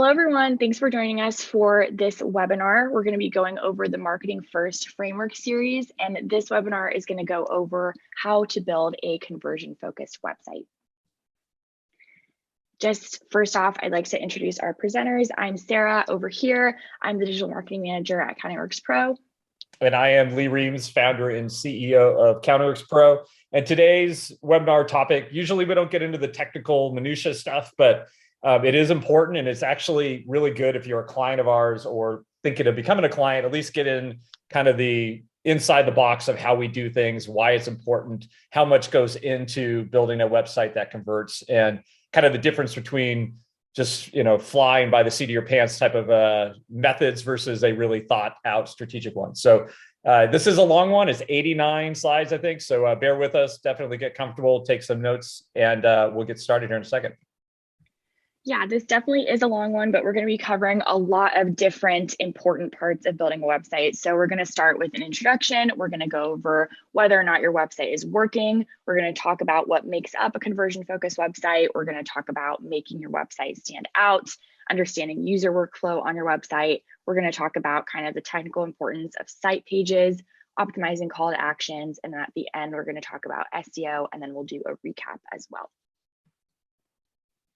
Hello, everyone. Thanks for joining us for this webinar. We're going to be going over the Marketing First Framework series, and this webinar is going to go over how to build a conversion-focused website. Just first off, I'd like to introduce our presenters. I'm Sarah over here. I'm the Digital Marketing Manager at CountingWorks PRO. And I am Lee Reams, founder and CEO of CountingWorks PRO. And today's webinar topic, usually we don't get into the technical minutia stuff, but it is important, and it's actually really good if you're a client of ours or thinking of becoming a client, at least get in kind of the inside the box of how we do things, why it's important, how much goes into building a website that converts, and kind of the difference between just, flying by the seat of your pants type of methods versus a really thought out strategic one. So this is a long one. It's 89 slides, I think. So bear with us, definitely get comfortable, take some notes, and we'll get started here in a second. Yeah, this definitely is a long one, but we're going to be covering a lot of different important parts of building a website. So we're going to start with an introduction. We're going to go over whether or not your website is working. We're going to talk about what makes up a conversion-focused website. We're going to talk about making your website stand out, understanding user workflow on your website. We're going to talk about kind of the technical importance of site pages, optimizing call to actions, and then at the end, we're going to talk about SEO, and then we'll do a recap as well.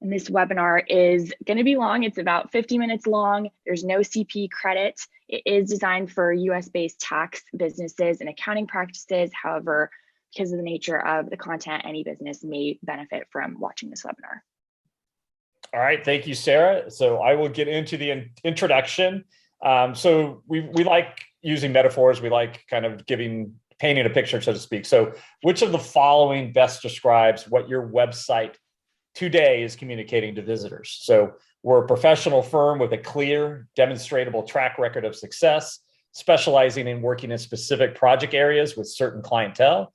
And this webinar is going to be long. It's about 50 minutes long. There's no CP credit. It is designed for US-based tax businesses and accounting practices. However, because of the nature of the content, any business may benefit from watching this webinar. All right, thank you, Sarah. So I will get into the introduction. So we like using metaphors. We like kind of painting a picture, so to speak. So which of the following best describes what your website today is communicating to visitors? So we're a professional firm with a clear, demonstrable track record of success, specializing in working in specific project areas with certain clientele.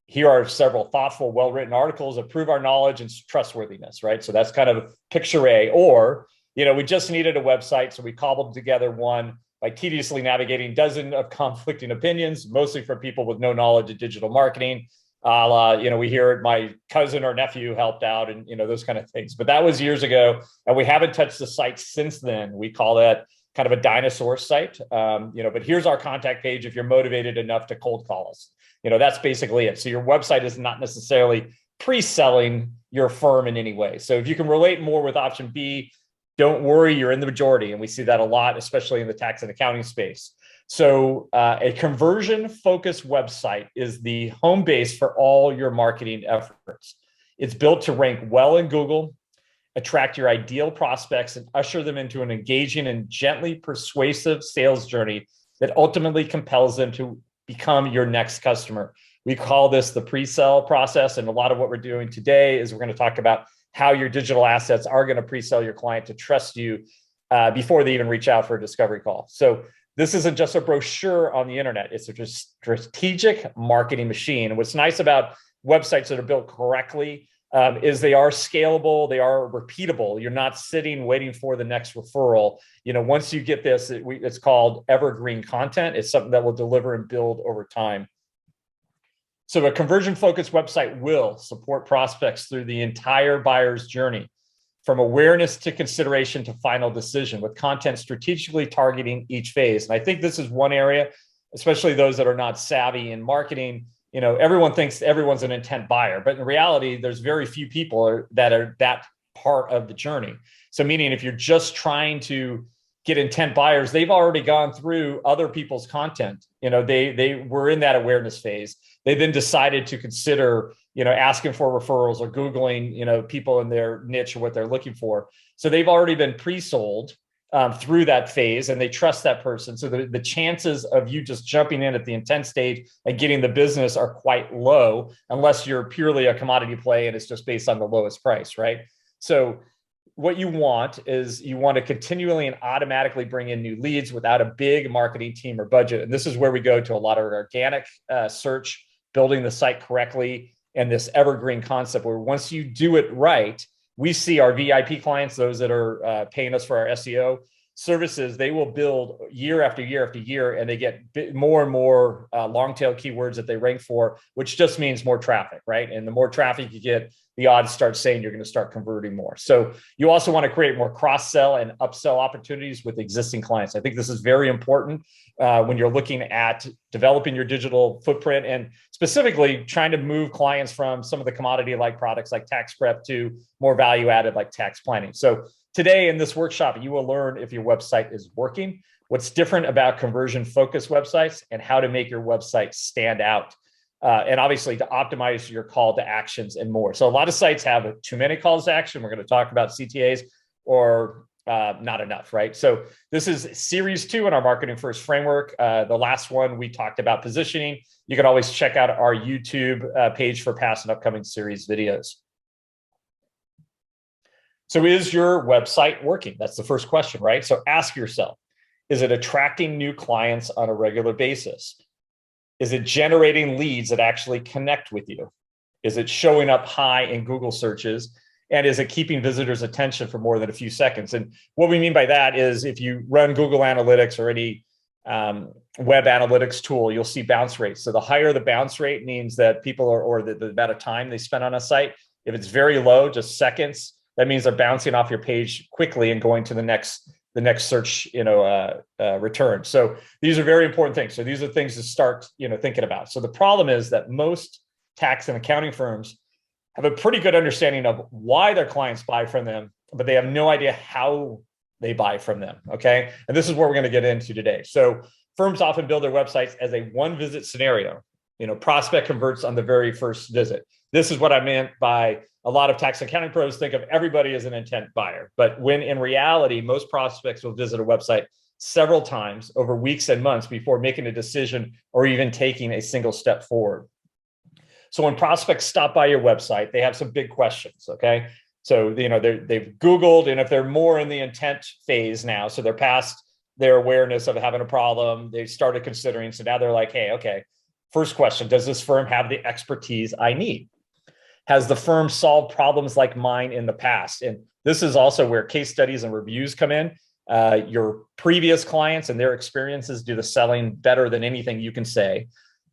Here are several thoughtful, well-written articles that prove our knowledge and trustworthiness, right? So that's kind of picture A. Or, we just needed a website, so we cobbled together one by tediously navigating dozens of conflicting opinions, mostly from people with no knowledge of digital marketing. We hear it, my cousin or nephew helped out, and those kind of things. But that was years ago, and we haven't touched the site since then. We call that kind of a dinosaur site. But here's our contact page if you're motivated enough to cold call us. That's basically it. So your website is not necessarily pre-selling your firm in any way. So if you can relate more with option B, don't worry, you're in the majority. And we see that a lot, especially in the tax and accounting space. So a conversion-focused website is the home base for all your marketing efforts. It's built to rank well in Google, attract your ideal prospects, and usher them into an engaging and gently persuasive sales journey that ultimately compels them to become your next customer. We call this the pre-sell process, and a lot of what we're doing today is we're going to talk about how your digital assets are going to pre-sell your client to trust you before they even reach out for a discovery call. So this isn't just a brochure on the internet. It's a strategic marketing machine. And what's nice about websites that are built correctly is they are scalable, they are repeatable. You're not sitting waiting for the next referral. Once you get this, it's called evergreen content. It's something that will deliver and build over time. So a conversion-focused website will support prospects through the entire buyer's journey, from awareness to consideration to final decision, with content strategically targeting each phase. And I think this is one area, especially those that are not savvy in marketing. Everyone thinks everyone's an intent buyer, but in reality, there's very few people that are that part of the journey. So meaning if you're just trying to get intent buyers, they've already gone through other people's content. They were in that awareness phase. They then decided to consider asking for referrals or Googling, people in their niche or what they're looking for. So they've already been pre-sold through that phase, and they trust that person. So the chances of you just jumping in at the intent stage and getting the business are quite low, unless you're purely a commodity play and it's just based on the lowest price, right? So what you want is you want to continually and automatically bring in new leads without a big marketing team or budget. And this is where we go to a lot of organic search, building the site correctly, and this evergreen concept where once you do it right, we see our VIP clients, those that are paying us for our SEO, services, they will build year after year after year, and they get more and more long tail keywords that they rank for, which just means more traffic, right? And the more traffic you get, the odds start saying you're going to start converting more. So you also want to create more cross-sell and upsell opportunities with existing clients. I think this is very important when you're looking at developing your digital footprint and specifically trying to move clients from some of the commodity-like products like tax prep to more value-added like tax planning. So today in this workshop, you will learn if your website is working, what's different about conversion-focused websites, and how to make your website stand out. And obviously to optimize your call to actions and more. So a lot of sites have too many calls to action. We're going to talk about CTAs or not enough, right? So this is series 2 in our marketing first framework. The last one we talked about positioning. You can always check out our YouTube page for past and upcoming series videos. So is your website working? That's the first question, right? So ask yourself, is it attracting new clients on a regular basis? Is it generating leads that actually connect with you? Is it showing up high in Google searches? And is it keeping visitors' attention for more than a few seconds? And what we mean by that is if you run Google Analytics or any web analytics tool, you'll see bounce rates. So the higher the bounce rate means that people are, or the amount of time they spend on a site. If it's very low, just seconds, that means they're bouncing off your page quickly and going to the next search, return. So these are very important things. So these are things to start, thinking about. So the problem is that most tax and accounting firms have a pretty good understanding of why their clients buy from them, but they have no idea how they buy from them. Okay. And this is what we're going to get into today. So firms often build their websites as a one visit scenario. Prospect converts on the very first visit. This is what I meant by a lot of tax accounting pros think of everybody as an intent buyer. But when in reality, most prospects will visit a website several times over weeks and months before making a decision or even taking a single step forward. So when prospects stop by your website, they have some big questions, okay? So, they've Googled, and if they're more in the intent phase now, so they're past their awareness of having a problem, they started considering, so now they're like, hey, okay, first question, does this firm have the expertise I need? Has the firm solved problems like mine in the past? And this is also where case studies and reviews come in. Your previous clients and their experiences do the selling better than anything you can say.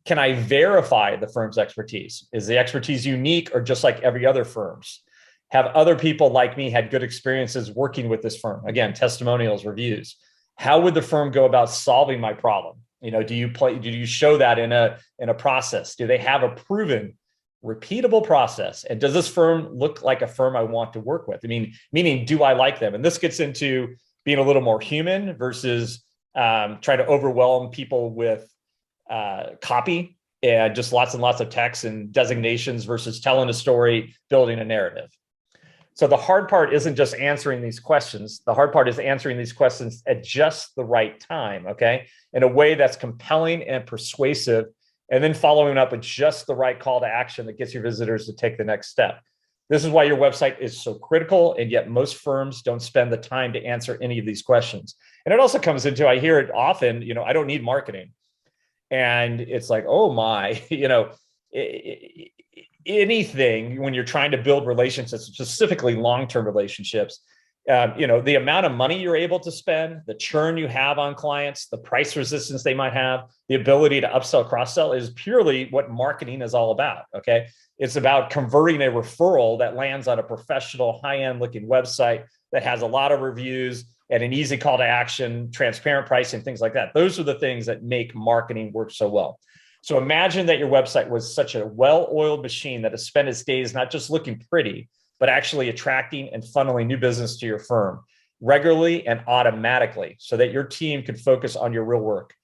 Can I verify the firm's expertise? Is the expertise unique or just like every other firm's? Have other people like me had good experiences working with this firm? Again, testimonials, reviews. How would the firm go about solving my problem? Do you show that in a process? Do they have a proven repeatable process? And does this firm look like a firm I want to work with? Meaning, do I like them? And this gets into being a little more human versus trying to overwhelm people with copy and just lots and lots of text and designations versus telling a story, building a narrative. So the hard part isn't just answering these questions. The hard part is answering these questions at just the right time, okay? In a way that's compelling and persuasive, and then following up with just the right call to action that gets your visitors to take the next step. This is why your website is so critical, and yet most firms don't spend the time to answer any of these questions. And it also comes into, I hear it often, I don't need marketing. And it's like, oh my, anything when you're trying to build relationships, specifically long-term relationships, the amount of money you're able to spend, the churn you have on clients, the price resistance they might have, the ability to upsell, cross-sell is purely what marketing is all about, okay? It's about converting a referral that lands on a professional, high-end looking website that has a lot of reviews and an easy call to action, transparent pricing, things like that. Those are the things that make marketing work so well. So imagine that your website was such a well-oiled machine that has spent its days not just looking pretty, but actually attracting and funneling new business to your firm regularly and automatically so that your team can focus on your real work.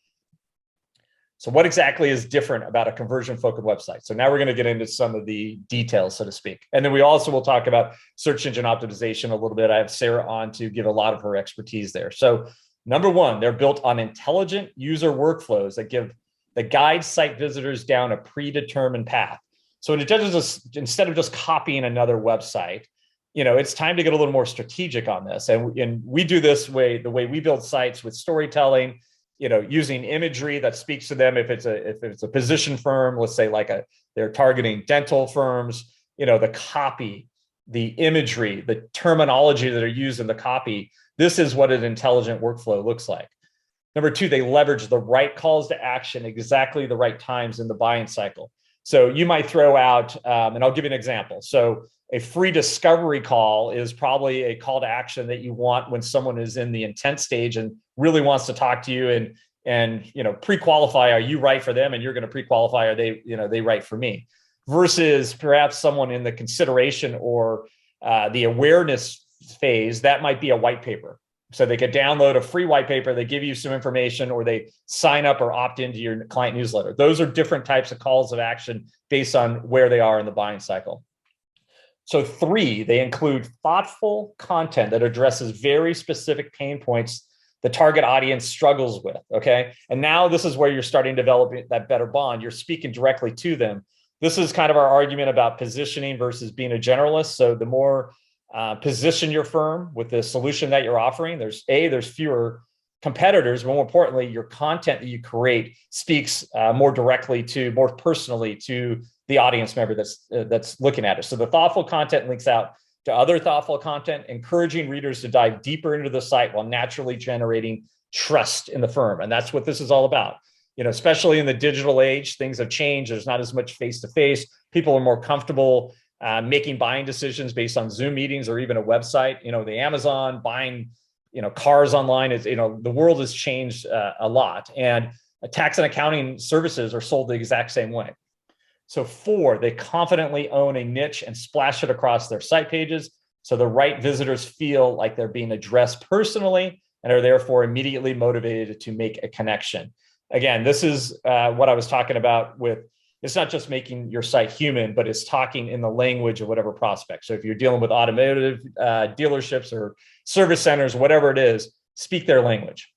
So what exactly is different about a conversion-focused website? So now we're going to get into some of the details, so to speak. And then we also will talk about search engine optimization a little bit. I have Sarah on to give a lot of her expertise there. So number one, they're built on intelligent user workflows that guide site visitors down a predetermined path. So instead of just copying another website, it's time to get a little more strategic on this. And we do this way, the way we build sites with storytelling, using imagery that speaks to them. If it's a position firm, let's say they're targeting dental firms, the copy, the imagery, the terminology that are used in the copy This is what an intelligent workflow looks like. Number two, they leverage the right calls to action, exactly the right times in the buying cycle. So you might throw out, and I'll give you an example. So a free discovery call is probably a call to action that you want when someone is in the intent stage and really wants to talk to you and pre-qualify, are you right for them? And you're going to pre-qualify, are they right for me? Versus perhaps someone in the consideration or the awareness phase, that might be a white paper. So they could download a free white paper, they give you some information, or they sign up or opt into your client newsletter. Those are different types of calls of action based on where they are in the buying cycle. So three, they include thoughtful content that addresses very specific pain points the target audience struggles with, okay? And now this is where you're starting to develop that better bond. You're speaking directly to them. This is kind of our argument about positioning versus being a generalist. So the more position your firm with the solution that you're offering, there's fewer competitors, but more importantly, your content that you create speaks more personally to the audience member that's looking at it. So the thoughtful content links out to other thoughtful content, encouraging readers to dive deeper into the site while naturally generating trust in the firm. And that's what this is all about. Especially in the digital age, things have changed. There's not as much face-to-face. People are more comfortable making buying decisions based on Zoom meetings or even a website. The Amazon buying, cars online is, the world has changed a lot, and tax and accounting services are sold the exact same way. So four, they confidently own a niche and splash it across their site pages, so the right visitors feel like they're being addressed personally and are therefore immediately motivated to make a connection. Again, this is what I was talking about with, it's not just making your site human, but it's talking in the language of whatever prospect. So if you're dealing with automotive dealerships or service centers, whatever it is, speak their language.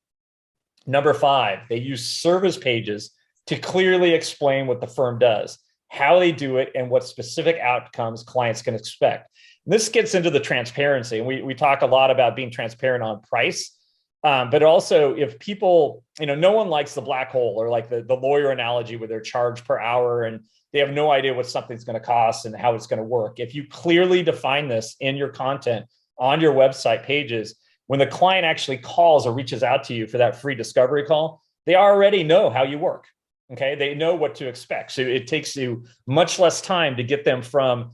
Number five, they use service pages to clearly explain what the firm does, how they do it, and what specific outcomes clients can expect. And this gets into the transparency. And we talk a lot about being transparent on price. But also, if people, no one likes the black hole or like the lawyer analogy where they're charged per hour and they have no idea what something's going to cost and how it's going to work. If you clearly define this in your content on your website pages, when the client actually calls or reaches out to you for that free discovery call, they already know how you work. Okay, they know what to expect. So it takes you much less time to get them from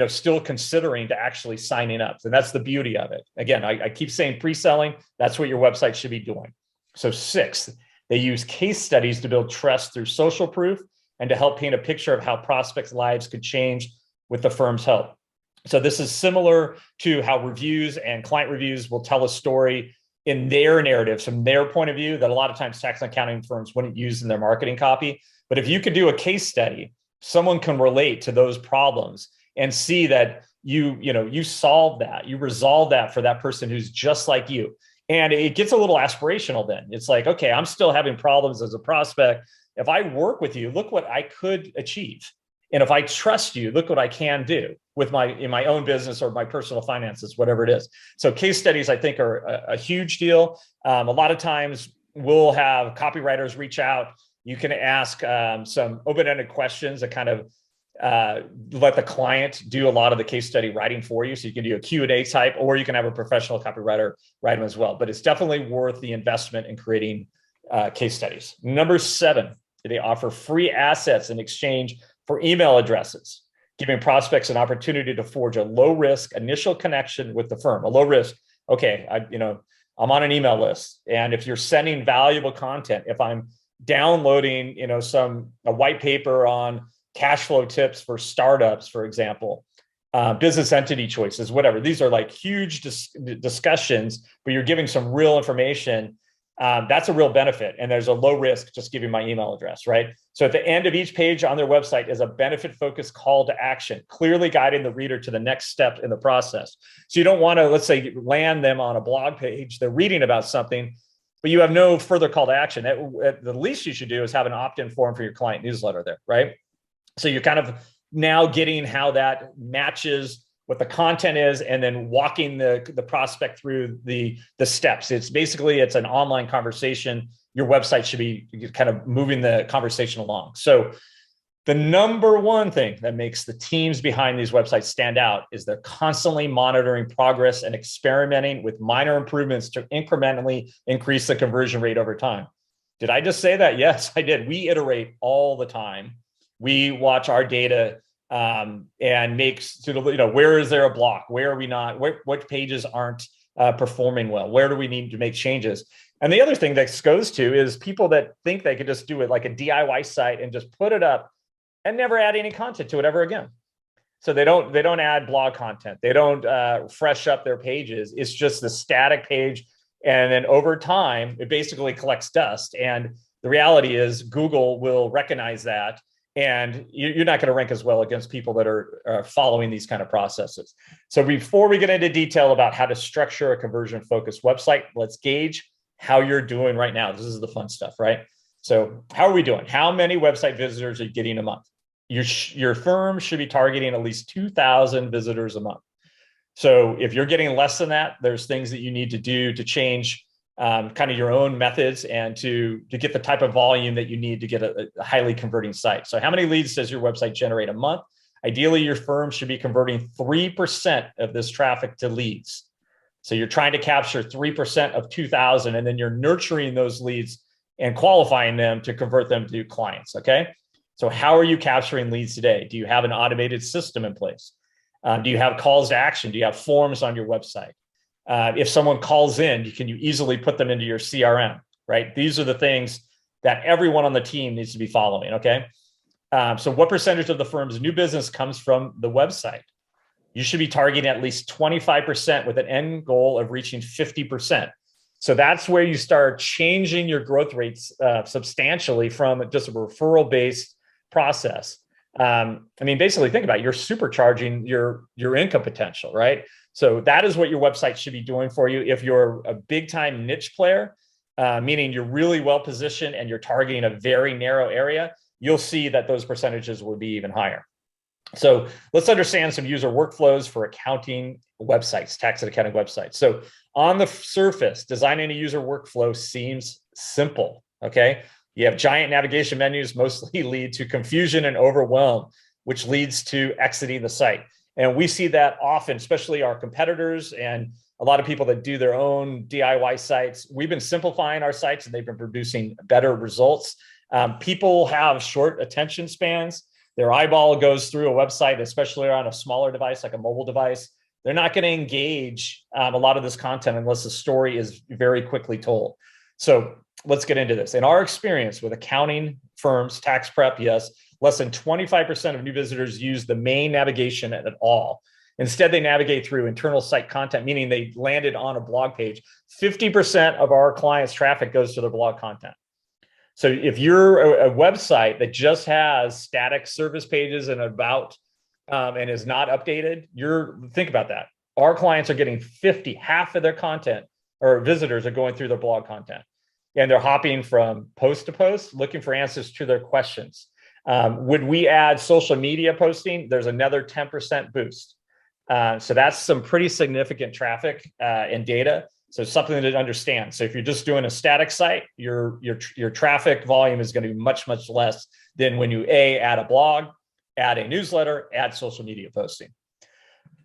still considering to actually signing up. And that's the beauty of it. Again, I keep saying pre-selling, that's what your website should be doing. So sixth, they use case studies to build trust through social proof and to help paint a picture of how prospects' lives could change with the firm's help. So this is similar to how reviews and client reviews will tell a story in their narratives from their point of view that a lot of times tax and accounting firms wouldn't use in their marketing copy. But if you could do a case study, someone can relate to those problems and see that you solve that, you resolve that for that person who's just like you. And it gets a little aspirational then. It's like, okay, I'm still having problems as a prospect. If I work with you, look what I could achieve. And if I trust you, look what I can do with in my own business or my personal finances, whatever it is. So case studies, I think, are a huge deal. A lot of times we'll have copywriters reach out. You can ask some open-ended questions that kind of let the client do a lot of the case study writing for you. So you can do a Q&A type, or you can have a professional copywriter write them as well. But it's definitely worth the investment in creating case studies. Number seven, they offer free assets in exchange for email addresses, giving prospects an opportunity to forge a low-risk initial connection with the firm. A low risk, okay, I'm on an email list, and if you're sending valuable content, if I'm downloading, a white paper on cash flow tips for startups, for example, business entity choices, whatever. These are like huge discussions, but you're giving some real information. That's a real benefit. And there's a low risk just giving my email address, right? So at the end of each page on their website is a benefit-focused call to action, clearly guiding the reader to the next step in the process. So you don't want to, let's say, land them on a blog page. They're reading about something, but you have no further call to action. At the least you should do is have an opt-in form for your client newsletter there, right? So you're kind of now getting how that matches what the content is, and then walking the prospect through the steps. It's an online conversation. Your website should be kind of moving the conversation along. So The number one thing that makes the teams behind these websites stand out is they're constantly monitoring progress and experimenting with minor improvements to incrementally increase the conversion rate over time. Did I just say that? Yes, I did. We iterate all the time. We watch our data and make sort of, where is there a block? Where are we not? What pages aren't performing well? Where do we need to make changes? And the other thing that goes to is people that think they could just do it like a DIY site and just put it up and never add any content to it ever again. So they don't add blog content. They don't fresh up their pages. It's just the static page. And then over time, it basically collects dust. And the reality is Google will recognize that. And you're not going to rank as well against people that are following these kind of processes. So before we get into detail about how to structure a conversion-focused website, let's gauge how you're doing right now. This is the fun stuff, right? So how are we doing? How many website visitors are you getting a month? Your firm should be targeting at least 2,000 visitors a month. So if you're getting less than that, there's things that you need to do to change kind of your own methods and to get the type of volume that you need to get a highly converting site. So how many leads does your website generate a month? Ideally, your firm should be converting 3% of this traffic to leads. So you're trying to capture 3% of 2,000, and then you're nurturing those leads and qualifying them to convert them to clients, okay? So how are you capturing leads today? Do you have an automated system in place? Do you have calls to action? Do you have forms on your website? If someone calls in, can you easily put them into your CRM, right? These are the things that everyone on the team needs to be following, okay? So what percentage of the firm's new business comes from the website? You should be targeting at least 25% with an end goal of reaching 50%. So that's where you start changing your growth rates substantially from just a referral-based process. I mean, basically think about it. You're supercharging your income potential, right? So that is what your website should be doing for you. If you're a big time niche player, meaning you're really well positioned and you're targeting a very narrow area, you'll see that those percentages will be even higher. So let's understand some user workflows for accounting websites, tax and accounting websites. So on the surface, designing a user workflow seems simple, okay? You have giant navigation menus mostly lead to confusion and overwhelm, which leads to exiting the site. And we see that often, especially our competitors and a lot of people that do their own DIY sites. We've been simplifying our sites and they've been producing better results. People have short attention spans. Their eyeball goes through a website, especially on a smaller device, like a mobile device. They're not going to engage a lot of this content unless the story is very quickly told. So let's get into this. In our experience with accounting firms, tax prep, yes, less than 25% of new visitors use the main navigation at all. Instead, they navigate through internal site content, meaning they landed on a blog page. 50% of our clients' traffic goes to their blog content. So if you're a website that just has static service pages and about and is not updated, think about that. Our clients are getting half of their content or visitors are going through their blog content. And they're hopping from post to post, looking for answers to their questions. Would we add social media posting? There's another 10% boost. So that's some pretty significant traffic and data. So something to understand. So if you're just doing a static site, your traffic volume is going to be much, much less than when you add a blog, add a newsletter, add social media posting.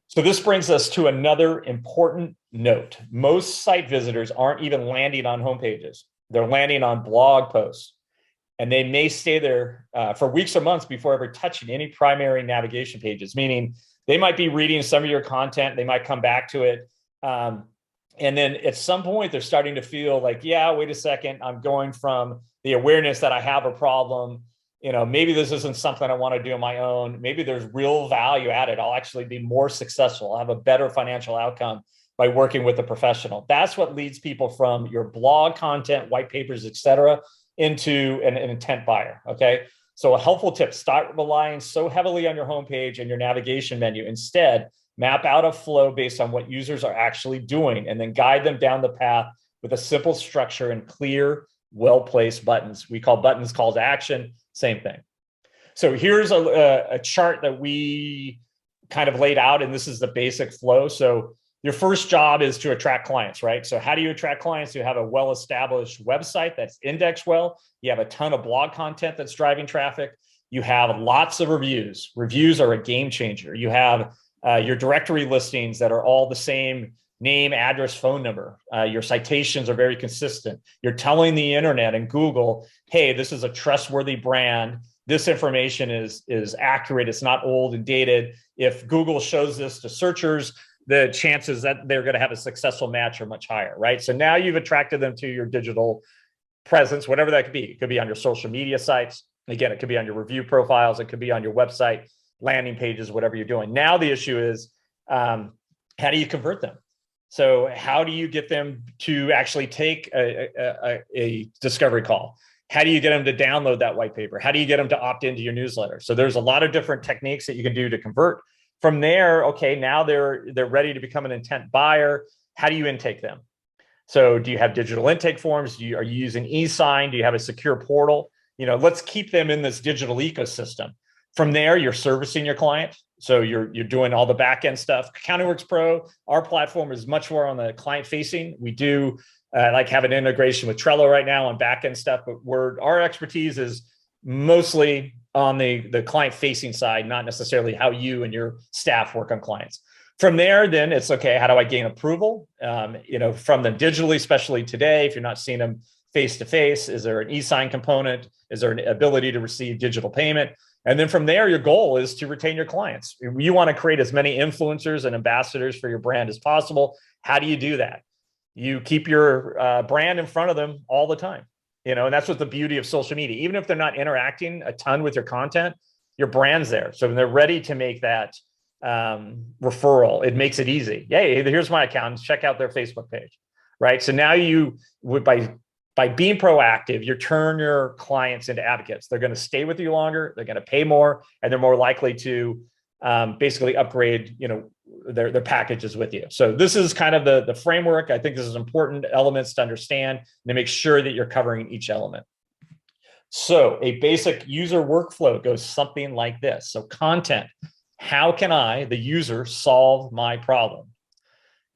So this brings us to another important note. Most site visitors aren't even landing on homepages. They're landing on blog posts. And they may stay there for weeks or months before ever touching any primary navigation pages, meaning they might be reading some of your content. They might come back to it. And then at some point, they're starting to feel like, yeah, wait a second, I'm going from the awareness that I have a problem. Maybe this isn't something I want to do on my own. Maybe there's real value added. I'll actually be more successful. I'll have a better financial outcome by working with a professional. That's what leads people from your blog content, white papers, et cetera, into an intent buyer, okay? So a helpful tip, start relying so heavily on your homepage and your navigation menu. Instead, map out a flow based on what users are actually doing and then guide them down the path with a simple structure and clear, well-placed buttons. We call buttons call to action, same thing. So here's a chart that we kind of laid out, and this is the basic flow. So your first job is to attract clients, right? So how do you attract clients? You have a well-established website that's indexed well. You have a ton of blog content that's driving traffic. You have lots of reviews. Reviews are a game changer. You have your directory listings that are all the same name, address, phone number. Your citations are very consistent. You're telling the internet and Google, hey, this is a trustworthy brand. This information is accurate. It's not old and dated. If Google shows this to searchers, the chances that they're going to have a successful match are much higher, right? So now you've attracted them to your digital presence, whatever that could be. It could be on your social media sites. Again, it could be on your review profiles. It could be on your website, landing pages, whatever you're doing. Now the issue is, how do you convert them? So how do you get them to actually take a discovery call? How do you get them to download that white paper? How do you get them to opt into your newsletter? So there's a lot of different techniques that you can do to convert. From there, okay, now they're ready to become an intent buyer. How do you intake them? So do you have digital intake forms? Are you using e-sign? Do you have a secure portal? Let's keep them in this digital ecosystem. From there, you're servicing your client. So you're doing all the back-end stuff. CountingWorks PRO, our platform is much more on the client facing. We do like have an integration with Trello right now on back-end stuff, but our expertise is mostly on the client facing side, not necessarily how you and your staff work on clients. From there, then it's okay, how do I gain approval? From them digitally, especially today, if you're not seeing them face-to-face, is there an e-sign component? Is there an ability to receive digital payment? And then from there, your goal is to retain your clients. You want to create as many influencers and ambassadors for your brand as possible. How do you do that? You keep your brand in front of them all the time. And that's what the beauty of social media. Even if they're not interacting a ton with your content, your brand's there. So when they're ready to make that referral, it makes it easy. Hey, here's my account. Check out their Facebook page, right? So now you would by being proactive, you turn your clients into advocates. They're going to stay with you longer. They're going to pay more, and they're more likely to basically upgrade, their packages with you. So this is kind of the framework. I think this is important elements to understand and to make sure that you're covering each element. So a basic user workflow goes something like this. So content, how can I, the user, solve my problem?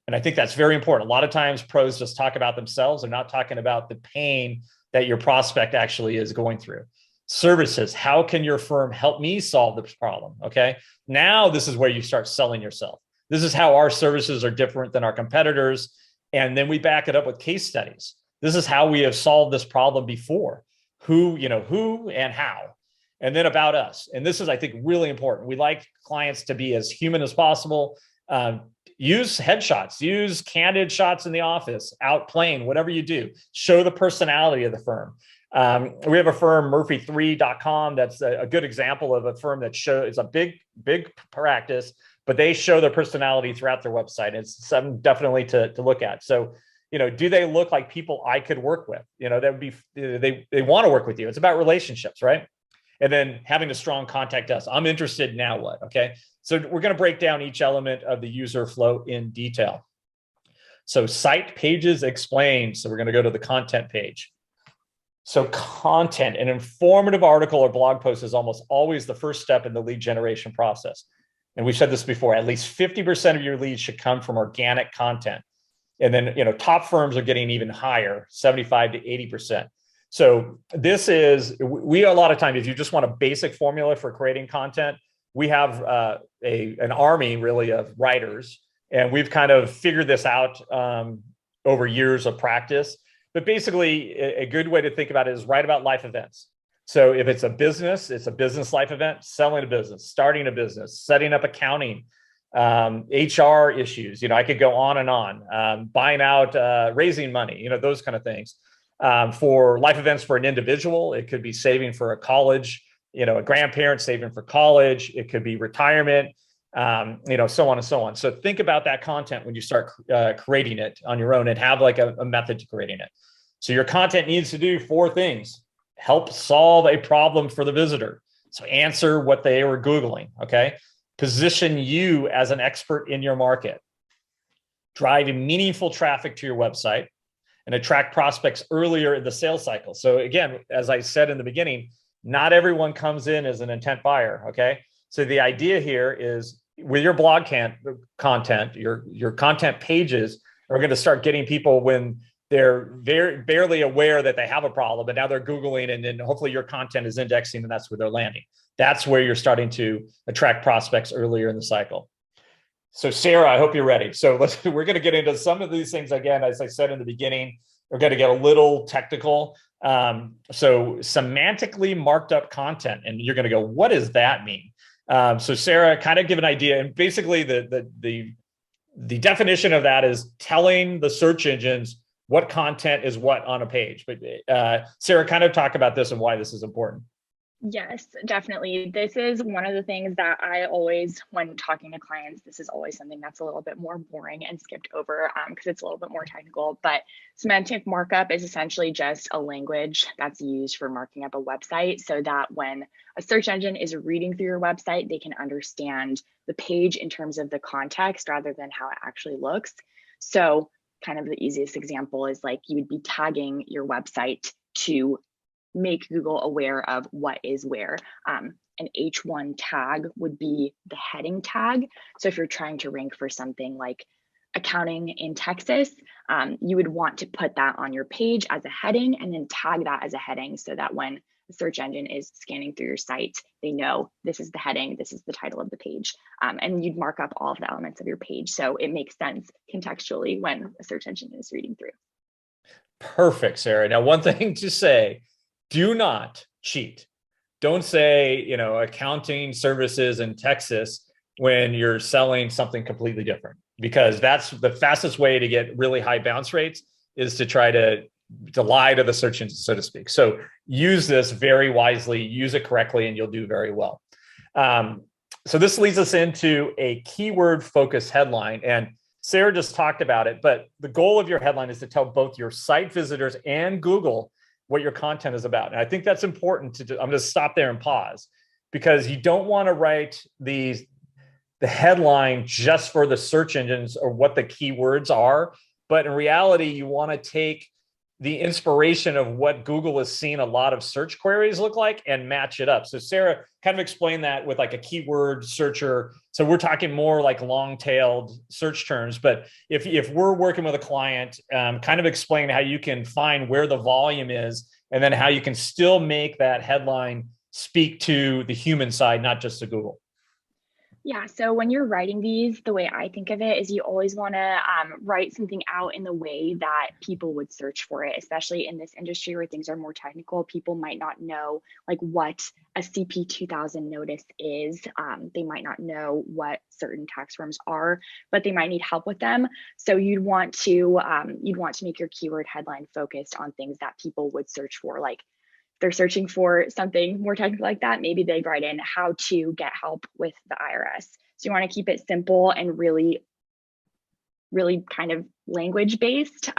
And I think that's very important. A lot of times pros just talk about themselves. They're not talking about the pain that your prospect actually is going through. Services, how can your firm help me solve this problem? Okay. Now this is where you start selling yourself. This is how our services are different than our competitors. And then we back it up with case studies. This is how we have solved this problem before. Who and how. And then about us. And this is, I think, really important. We like clients to be as human as possible. Use headshots, use candid shots in the office, out playing, whatever you do. Show the personality of the firm. We have a firm, Murphy3.com, that's a good example of a firm that it's a big practice, but they show their personality throughout their website. It's something definitely to look at. So, do they look like people I could work with? That would be, they want to work with you. It's about relationships, right? And then having a strong contact us. I'm interested, now what? Okay. So we're going to break down each element of the user flow in detail. So site pages explained. So we're going to go to the content page. So content, an informative article or blog post is almost always the first step in the lead generation process. And we've said this before, at least 50% of your leads should come from organic content. And then, top firms are getting even higher, 75 to 80%. So we a lot of times, if you just want a basic formula for creating content, we have an army really of writers, and we've kind of figured this out over years of practice. But basically, a good way to think about it is write about life events. So if it's a business life event, selling a business, starting a business, setting up accounting, HR issues. I could go on and on. Buying out, raising money. Those kind of things. For life events for an individual, it could be saving for a college. A grandparent saving for college. It could be retirement. So on and so on. So think about that content when you start creating it on your own, and have like a method to creating it. So your content needs to do 4 things: help solve a problem for the visitor. So answer what they were Googling. Okay. Position you as an expert in your market. Drive meaningful traffic to your website, and attract prospects earlier in the sales cycle. So again, as I said in the beginning, not everyone comes in as an intent buyer. Okay. So the idea here is, with your blog content, your content pages are going to start getting people when they're very barely aware that they have a problem, but now they're Googling, and then hopefully your content is indexing, and that's where they're landing. That's where you're starting to attract prospects earlier in the cycle. So Sarah, I hope you're ready. So we're going to get into some of these things again. As I said in the beginning, we're going to get a little technical. So semantically marked up content, and you're going to go, what does that mean? So Sarah, kind of give an idea, and basically the definition of that is telling the search engines what content is what on a page. But Sarah, kind of talk about this and why this is important. Yes, definitely. This is one of the things that I always, when talking to clients, this is always something that's a little bit more boring and skipped over because it's a little bit more technical. But semantic markup is essentially just a language that's used for marking up a website so that when a search engine is reading through your website, they can understand the page in terms of the context rather than how it actually looks. So kind of the easiest example is like you would be tagging your website to make Google aware of what is where. An H1 tag would be the heading tag. So if you're trying to rank for something like accounting in Texas, you would want to put that on your page as a heading and then tag that as a heading so that when the search engine is scanning through your site, they know this is the heading, this is the title of the page. And you'd mark up all of the elements of your page. So it makes sense contextually when a search engine is reading through. Perfect, Sarah. Now, one thing to say, do not cheat. Don't say, accounting services in Texas when you're selling something completely different, because that's the fastest way to get really high bounce rates is to try to lie to the search engine, so to speak. So use this very wisely, use it correctly, and you'll do very well. So this leads us into a keyword focused headline. And Sarah just talked about it, but the goal of your headline is to tell both your site visitors and Google what your content is about. And I think that's important to do. I'm going to stop there and pause, because you don't want to write the headline just for the search engines or what the keywords are. But in reality, you want to take the inspiration of what Google is seeing a lot of search queries look like and match it up. So Sarah, kind of explain that with like a keyword searcher. So we're talking more like long-tailed search terms, but if we're working with a client, kind of explain how you can find where the volume is and then how you can still make that headline speak to the human side, not just to Google. Yeah, so when you're writing these, the way I think of it is you always want to write something out in the way that people would search for it, especially in this industry where things are more technical. People might not know like what a CP 2000 notice is. They might not know what certain tax forms are, but they might need help with them. So you'd want to make your keyword headline focused on things that people would search for, like they're searching for something more technical like that, maybe they write in how to get help with the IRS. So you want to keep it simple and really kind of language based,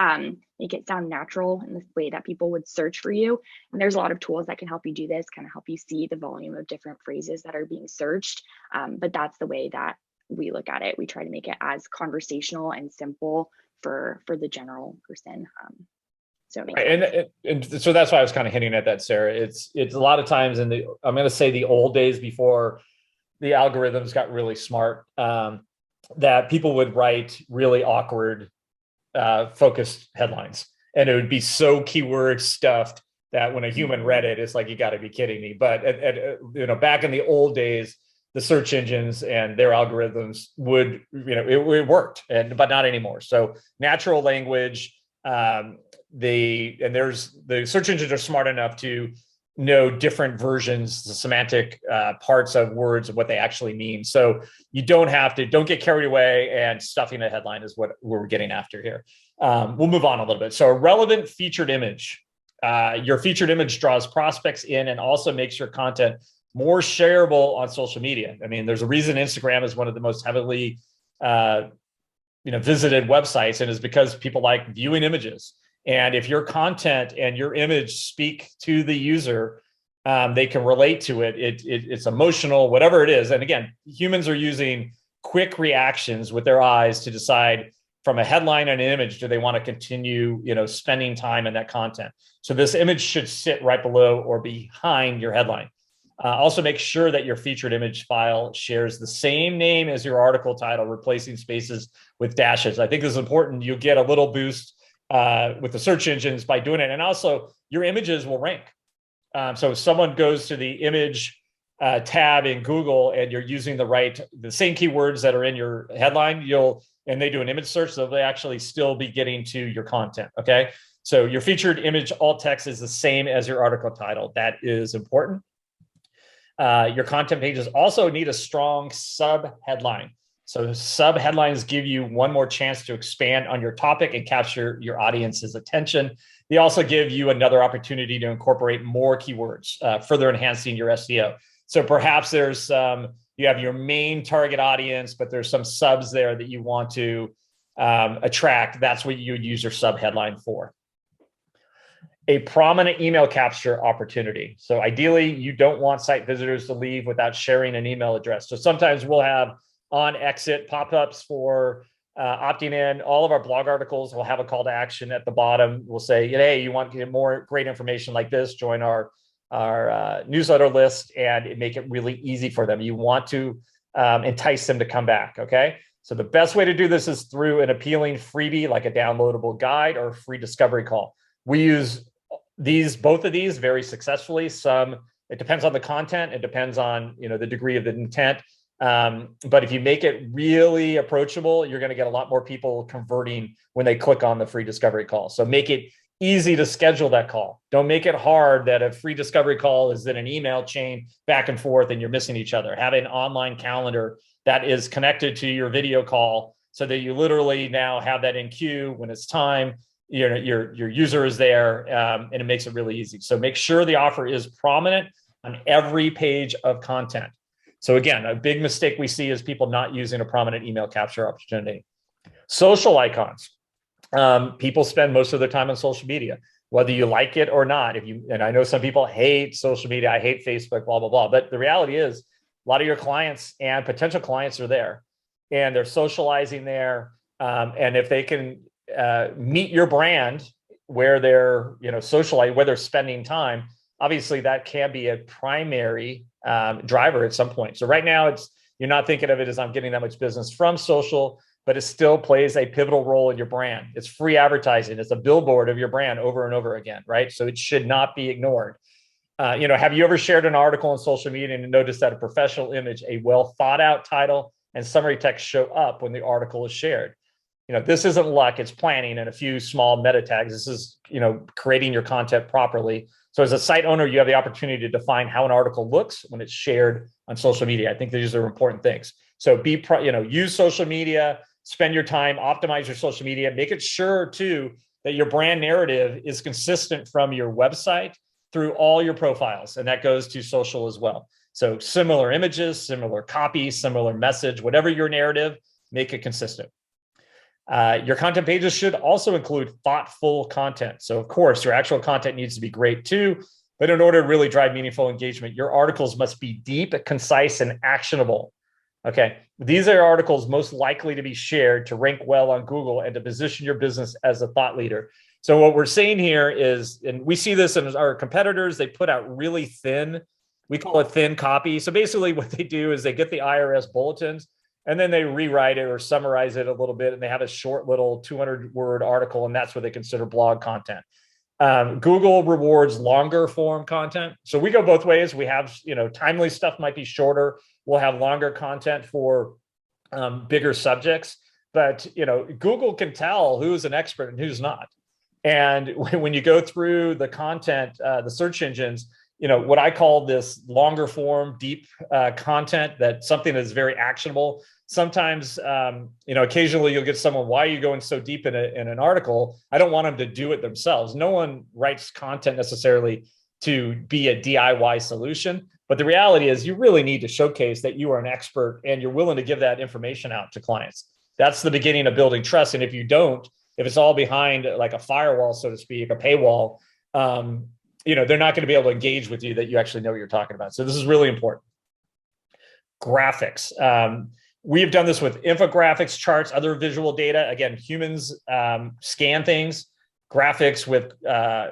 make it sound natural in the way that people would search for you. And there's a lot of tools that can help you do this, kind of help you see the volume of different phrases that are being searched. But that's the way that we look at it. We try to make it as conversational and simple for the general person. So and so that's why I was kind of hinting at that, Sarah. It's a lot of times I'm going to say the old days before the algorithms got really smart, that people would write really awkward, focused headlines, and it would be so keyword stuffed that when a human read it, it's like, you got to be kidding me. But back in the old days, the search engines and their algorithms would, it worked, but not anymore. So natural language. The search engines are smart enough to know different versions, the semantic parts of words of what they actually mean. So you don't get carried away, and stuffing a headline is what we're getting after here. We'll move on a little bit. So a relevant featured image. Your featured image draws prospects in and also makes your content more shareable on social media. I mean, there's a reason Instagram is one of the most heavily visited websites, and it's because people like viewing images. And if your content and your image speak to the user, they can relate to it. It's emotional, whatever it is. And again, humans are using quick reactions with their eyes to decide from a headline and an image, do they want to continue, spending time in that content? So this image should sit right below or behind your headline. Also make sure that your featured image file shares the same name as your article title, replacing spaces with dashes. I think this is important. You get a little boost with the search engines by doing it. And also your images will rank. So if someone goes to the image tab in Google and you're using the same keywords that are in your headline, and they do an image search, so they actually still be getting to your content. Okay. So your featured image alt text is the same as your article title. That is important. Your content pages also need a strong sub headline. So sub headlines give you one more chance to expand on your topic and capture your audience's attention. They also give you another opportunity to incorporate more keywords, further enhancing your SEO. So perhaps you have your main target audience, but there's some subs there that you want to attract. That's what you would use your sub headline for. A prominent email capture opportunity. So ideally, you don't want site visitors to leave without sharing an email address. So sometimes we'll have on exit pop-ups for opting in. All of our blog articles will have a call to action at the bottom. We'll say, hey, you want to get more great information like this, join our newsletter list, and make it really easy for them. You want to entice them to come back, okay? So the best way to do this is through an appealing freebie, like a downloadable guide or a free discovery call. We use both of these very successfully. It depends on the content. It depends on the degree of the intent. But if you make it really approachable, you're going to get a lot more people converting when they click on the free discovery call. So make it easy to schedule that call. Don't make it hard that a free discovery call is in an email chain back and forth and you're missing each other. Have an online calendar that is connected to your video call so that you literally now have that in queue when it's time. Your user is there, and it makes it really easy. So make sure the offer is prominent on every page of content. So again, a big mistake we see is people not using a prominent email capture opportunity. Social icons. People spend most of their time on social media, whether you like it or not. And I know some people hate social media. I hate Facebook, blah, blah, blah. But the reality is a lot of your clients and potential clients are there and they're socializing there. And if they can meet your brand where they're, socializing, where they're spending time, obviously that can be a primary driver at some point. So right now you're not thinking of it as I'm getting that much business from social, but it still plays a pivotal role in your brand. It's free advertising. It's a billboard of your brand over and over again, right? So it should not be ignored. Have you ever shared an article on social media and noticed that a professional image, a well thought out title, and summary text show up when the article is shared? This isn't luck, it's planning and a few small meta tags. This is, creating your content properly. So as a site owner, you have the opportunity to define how an article looks when it's shared on social media. I think these are important things. So use social media, spend your time, optimize your social media, make it sure too that your brand narrative is consistent from your website through all your profiles. And that goes to social as well. So similar images, similar copy, similar message, whatever your narrative, make it consistent. Your content pages should also include thoughtful content. So of course, your actual content needs to be great too, but in order to really drive meaningful engagement, your articles must be deep, concise, and actionable. Okay, these are articles most likely to be shared to rank well on Google and to position your business as a thought leader. So what we're saying here is, and we see this in our competitors, they put out really thin, we call it thin copy. So basically what they do is they get the IRS bulletins and then they rewrite it or summarize it a little bit, and they have a short little 200-word article, and that's what they consider blog content. Google rewards longer form content. So we go both ways. We have, timely stuff might be shorter. We'll have longer content for bigger subjects, but, Google can tell who's an expert and who's not. And when you go through the content, the search engines, what I call this longer form, deep content, that something that's very actionable. Sometimes, occasionally you'll get someone, why are you going so deep in an article? I don't want them to do it themselves. No one writes content necessarily to be a DIY solution. But the reality is you really need to showcase that you are an expert and you're willing to give that information out to clients. That's the beginning of building trust. And if you don't, if it's all behind like a firewall, so to speak, a paywall, they're not going to be able to engage with you that you actually know what you're talking about. So this is really important. Graphics. We have done this with infographics, charts, other visual data. Again, humans scan things. Graphics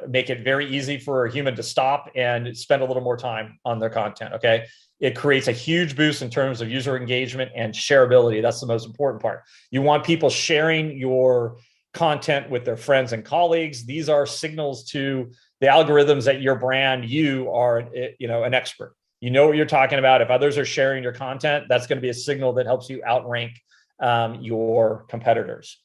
make it very easy for a human to stop and spend a little more time on their content, okay? It creates a huge boost in terms of user engagement and shareability. That's the most important part. You want people sharing your content with their friends and colleagues. These are signals to the algorithms that your brand, you are, an expert. You know what you're talking about. If others are sharing your content, that's going to be a signal that helps you outrank your competitors.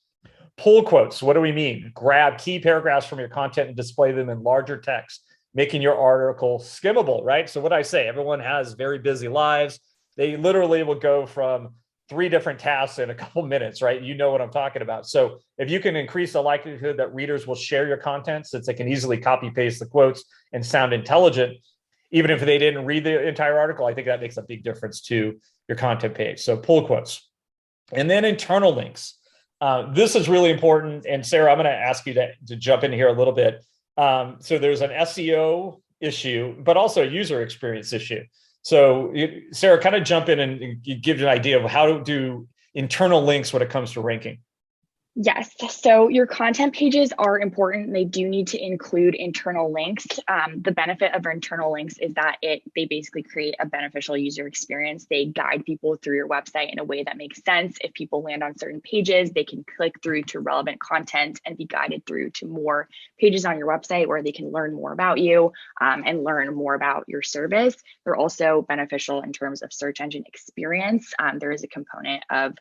Pull quotes. What do we mean? Grab key paragraphs from your content and display them in larger text, making your article skimmable, right? So what I say, everyone has very busy lives. They literally will go from 3 different tasks in a couple minutes, right? You know what I'm talking about. So if you can increase the likelihood that readers will share your content, since they can easily copy paste the quotes and sound intelligent, even if they didn't read the entire article, I think that makes a big difference to your content page. So pull quotes. And then internal links. This is really important. And Sarah, I'm going to ask you to jump in here a little bit. So there's an SEO issue, but also a user experience issue. So Sarah, kind of jump in and give you an idea of how to do internal links when it comes to ranking. Yes, so your content pages are important. They do need to include internal links. The benefit of internal links is that they basically create a beneficial user experience. They guide people through your website in a way that makes sense. If people land on certain pages, they can click through to relevant content and be guided through to more pages on your website where they can learn more about you and learn more about your service. They're also beneficial in terms of search engine experience. There is a component of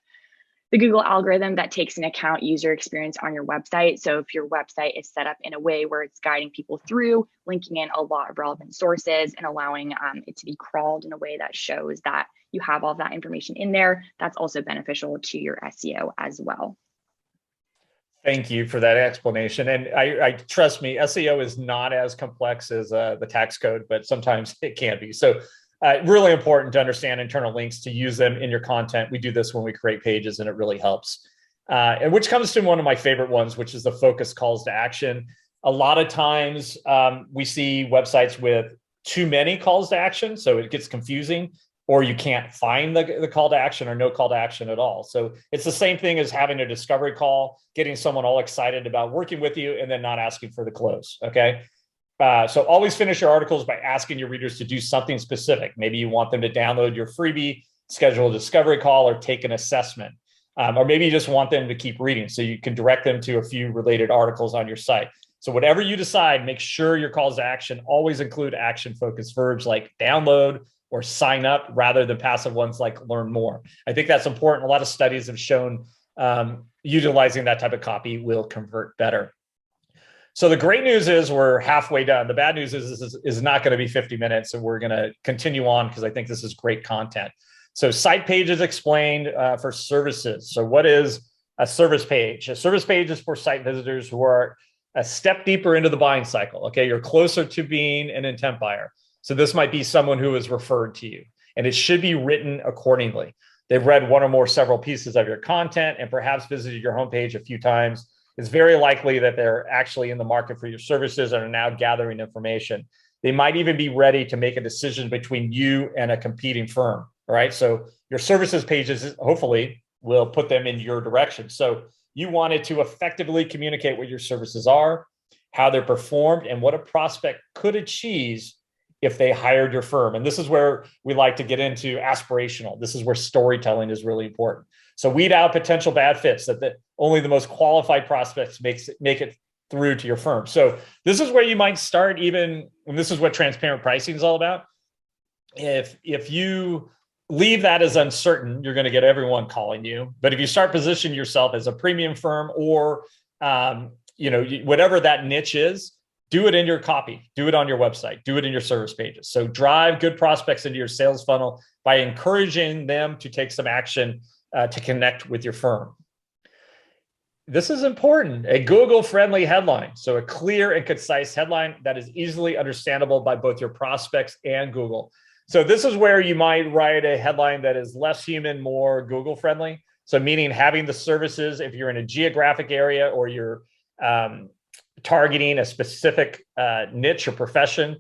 the Google algorithm that takes into account user experience on your website. So if your website is set up in a way where it's guiding people through, linking in a lot of relevant sources and allowing it to be crawled in a way that shows that you have all that information in there, that's also beneficial to your SEO as well. Thank you for that explanation. And I trust me, SEO is not as complex as the tax code, but sometimes it can be. So really important to understand internal links, to use them in your content. We do this when we create pages, and it really helps. And which comes to one of my favorite ones, which is the focus calls to action. A lot of times we see websites with too many calls to action, so it gets confusing, or you can't find the call to action or no call to action at all. So it's the same thing as having a discovery call, getting someone all excited about working with you, and then not asking for the close, okay? So always finish your articles by asking your readers to do something specific. Maybe you want them to download your freebie, schedule a discovery call, or take an assessment. Or maybe you just want them to keep reading, so you can direct them to a few related articles on your site. So whatever you decide, make sure your calls to action always include action-focused verbs like download or sign up, rather than passive ones like learn more. I think that's important. A lot of studies have shown utilizing that type of copy will convert better. So the great news is we're halfway done. The bad news is this is not going to be 50 minutes, and we're going to continue on because I think this is great content. So site pages explained for services. So what is a service page? A service page is for site visitors who are a step deeper into the buying cycle. Okay, you're closer to being an intent buyer. So this might be someone who is referred to you, and it should be written accordingly. They've read one or more several pieces of your content and perhaps visited your homepage a few times. It's very likely that they're actually in the market for your services and are now gathering information. They might even be ready to make a decision between you and a competing firm. All right. So your services pages hopefully will put them in your direction. So you wanted to effectively communicate what your services are, how they're performed, and what a prospect could achieve if they hired your firm. And this is where we like to get into aspirational. This is where storytelling is really important. So weed out potential bad fits, that only the most qualified prospects make it through to your firm. So this is where you might start, even, and this is what transparent pricing is all about. If you leave that as uncertain, you're going to get everyone calling you. But if you start positioning yourself as a premium firm, or whatever that niche is, do it in your copy, do it on your website, do it in your service pages. So drive good prospects into your sales funnel by encouraging them to take some action to connect with your firm. This is important. A Google-friendly headline. So a clear and concise headline that is easily understandable by both your prospects and Google. So this is where you might write a headline that is less human, more Google-friendly. So meaning having the services, if you're in a geographic area or you're targeting a specific niche or profession,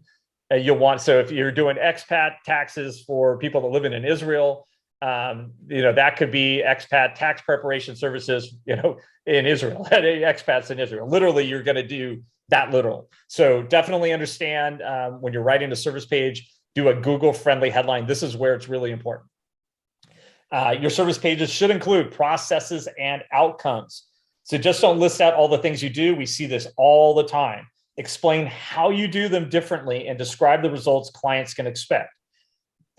you'll want, so if you're doing expat taxes for people that live in Israel, that could be expat tax preparation services, in Israel, expats in Israel. Literally, you're going to do that literal. So definitely understand when you're writing a service page, do a Google-friendly headline. This is where it's really important. Your service pages should include processes and outcomes. So just don't list out all the things you do. We see this all the time. Explain how you do them differently and describe the results clients can expect.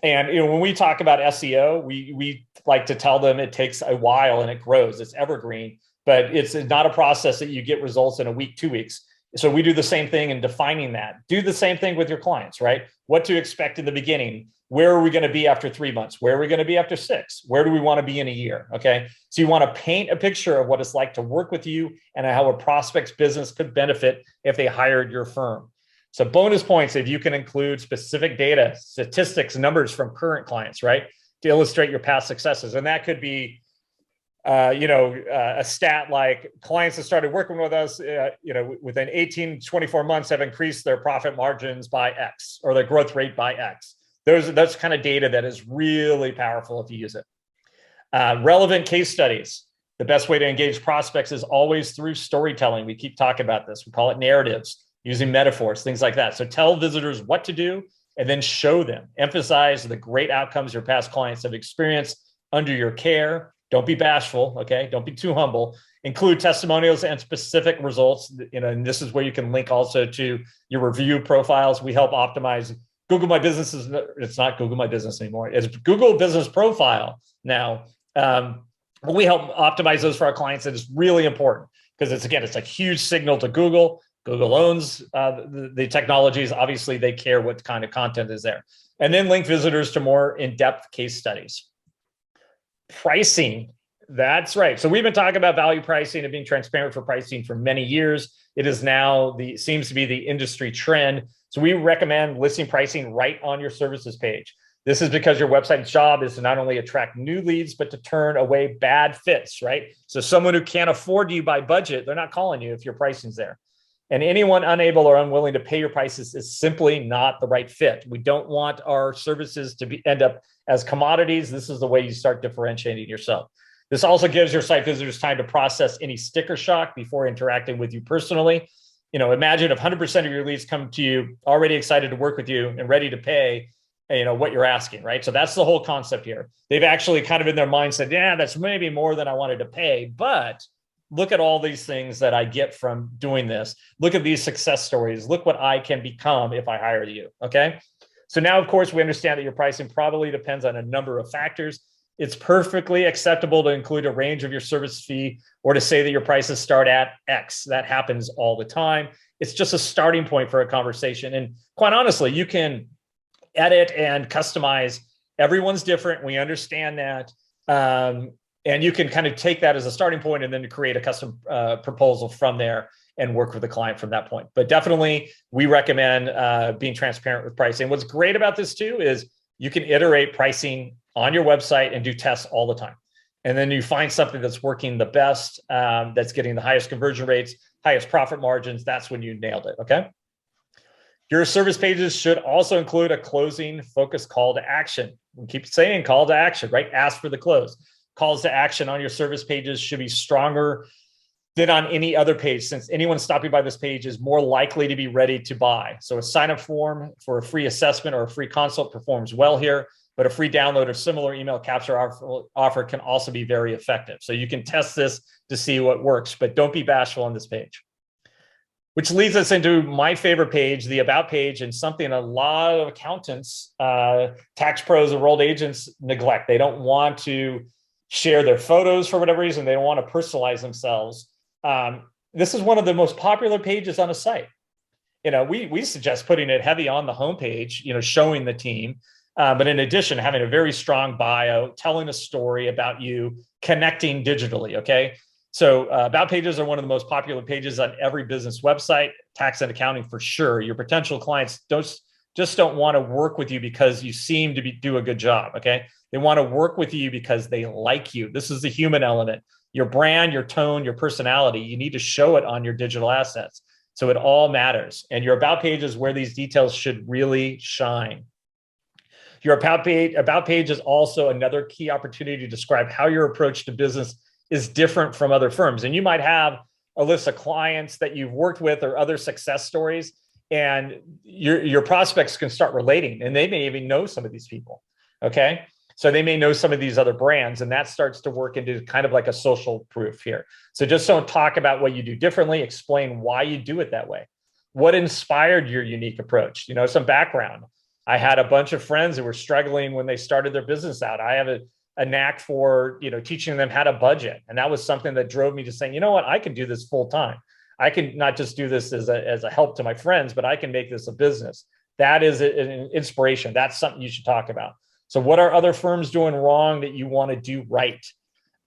And when we talk about SEO, we like to tell them it takes a while and it grows. It's evergreen, but it's not a process that you get results in a week, 2 weeks. So we do the same thing in defining that. Do the same thing with your clients, right? What to expect in the beginning. Where are we going to be after 3 months? Where are we going to be after 6? Where do we want to be in a year? Okay. So you want to paint a picture of what it's like to work with you and how a prospect's business could benefit if they hired your firm. So bonus points if you can include specific data, statistics, numbers from current clients, right? To illustrate your past successes. And that could be, a stat like clients that started working with us, within 18, 24 months have increased their profit margins by X or their growth rate by X. That's kind of data that is really powerful if you use it. Relevant case studies. The best way to engage prospects is always through storytelling. We keep talking about this. We call it narratives, using metaphors, things like that. So tell visitors what to do and then show them. Emphasize the great outcomes your past clients have experienced under your care. Don't be bashful, okay? Don't be too humble. Include testimonials and specific results. And this is where you can link also to your review profiles. We help optimize Google My Business. It's not Google My Business anymore. It's Google Business Profile now. We help optimize those for our clients. And it's really important because it's a huge signal to Google. Google owns the technologies. Obviously, they care what kind of content is there. And then link visitors to more in-depth case studies. Pricing, that's right. So we've been talking about value pricing and being transparent for pricing for many years. It is now seems to be the industry trend. So we recommend listing pricing right on your services page. This is because your website's job is to not only attract new leads, but to turn away bad fits, right? So someone who can't afford you by budget, they're not calling you if your pricing's there. And anyone unable or unwilling to pay your prices is simply not the right fit. We don't want our services to end up as commodities. This is the way you start differentiating yourself. This also gives your site visitors time to process any sticker shock before interacting with you personally. Imagine if 100% of your leads come to you already excited to work with you and ready to pay, what you're asking, right? So that's the whole concept here. They've actually kind of in their mind said, yeah, that's maybe more than I wanted to pay, but look at all these things that I get from doing this. Look at these success stories. Look what I can become if I hire you, okay? So now, of course, we understand that your pricing probably depends on a number of factors. It's perfectly acceptable to include a range of your service fee or to say that your prices start at X. That happens all the time. It's just a starting point for a conversation. And quite honestly, you can edit and customize. Everyone's different. We understand that. And you can kind of take that as a starting point and then create a custom proposal from there and work with the client from that point. But definitely, we recommend being transparent with pricing. What's great about this too is you can iterate pricing on your website and do tests all the time. And then you find something that's working the best, that's getting the highest conversion rates, highest profit margins. That's when you nailed it, okay? Your service pages should also include a closing focused call to action. We keep saying call to action, right? Ask for the close. Calls to action on your service pages should be stronger than on any other page, since anyone stopping by this page is more likely to be ready to buy. So a sign-up form for a free assessment or a free consult performs well here, but a free download or similar email capture offer can also be very effective. So you can test this to see what works, but don't be bashful on this page. Which leads us into my favorite page, the About page, and something a lot of accountants, tax pros, enrolled agents neglect. They don't want to share their photos for whatever reason. They don't want to personalize themselves. This is one of the most popular pages on a site. We suggest putting it heavy on the homepage, showing the team. But in addition, having a very strong bio, telling a story about you, connecting digitally, okay? So About pages are one of the most popular pages on every business website, tax and accounting for sure. Your potential clients just don't want to work with you because you seem to do a good job, okay? They want to work with you because they like you. This is the human element. Your brand, your tone, your personality, you need to show it on your digital assets. So it all matters. And your About page is where these details should really shine. Your About page is also another key opportunity to describe how your approach to business is different from other firms. And you might have a list of clients that you've worked with or other success stories, and your prospects can start relating, and they may even know some of these people, okay? So they may know some of these other brands, and that starts to work into kind of like a social proof here. So just don't talk about what you do differently, explain why you do it that way. What inspired your unique approach? Some background. I had a bunch of friends who were struggling when they started their business out. I have a knack for, teaching them how to budget. And that was something that drove me to saying, you know what, I can do this full time. I can not just do this as a help to my friends, but I can make this a business. That is an inspiration. That's something you should talk about. So what are other firms doing wrong that you want to do right?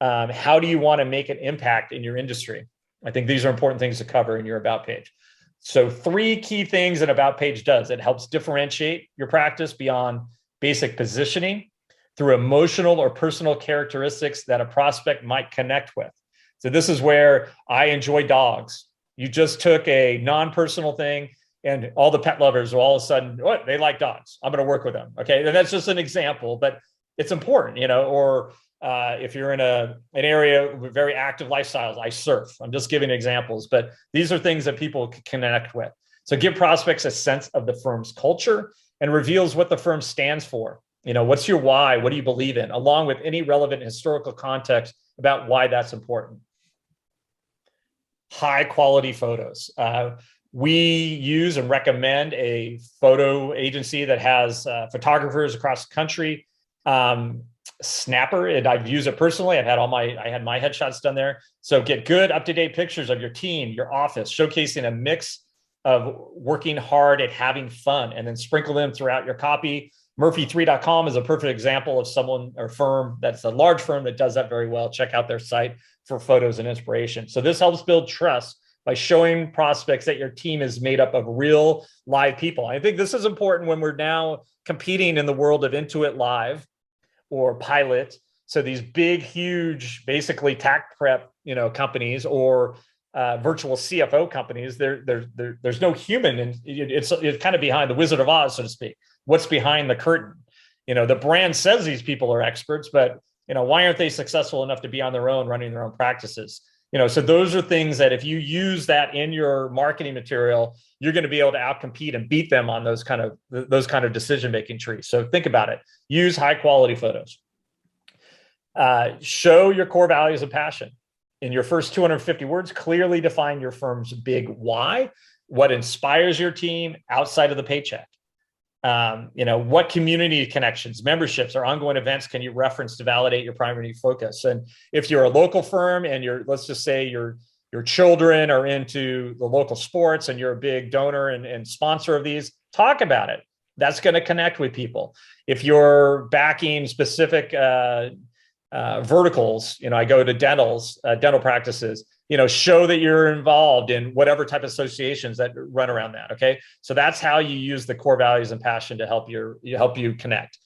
How do you want to make an impact in your industry? I think these are important things to cover in your about page. So 3 key things an about page does. It helps differentiate your practice beyond basic positioning through emotional or personal characteristics that a prospect might connect with. So this is where I enjoy dogs. You just took a non-personal thing and all the pet lovers are all of a sudden, they like dogs. I'm going to work with them. Okay. And that's just an example, but it's important, or if you're in an area with very active lifestyles, I surf. I'm just giving examples, but these are things that people can connect with. So give prospects a sense of the firm's culture and reveals what the firm stands for. What's your why? What do you believe in? Along with any relevant historical context about why that's important. High quality photos. We use and recommend a photo agency that has photographers across the country. Snapper, and I've used it personally. I had my headshots done there. So get good up-to-date pictures of your team, your office, showcasing a mix of working hard and having fun, and then sprinkle them throughout your copy. Murphy3.com is a perfect example of someone or firm that's a large firm that does that very well. Check out their site for photos and inspiration. So this helps build trust by showing prospects that your team is made up of real live people. I think this is important when we're now competing in the world of Intuit Live or Pilot. So these big, huge, basically tax prep, companies or virtual CFO companies, there's no human, and it's kind of behind the Wizard of Oz, so to speak. What's behind the curtain? The brand says these people are experts, but why aren't they successful enough to be on their own, running their own practices? So those are things that if you use that in your marketing material, you're going to be able to outcompete and beat them on those kind of decision-making trees. So think about it. Use high quality photos. Show your core values and passion. In your first 250 words, clearly define your firm's big why, what inspires your team outside of the paycheck. What community connections, memberships, or ongoing events can you reference to validate your primary focus? And if you're a local firm and let's just say your children are into the local sports and you're a big donor and sponsor of these, talk about it. That's going to connect with people. If you're backing specific verticals, I go to dental practices, show that you're involved in whatever type of associations that run around that. Okay. So that's how you use the core values and passion to help you connect.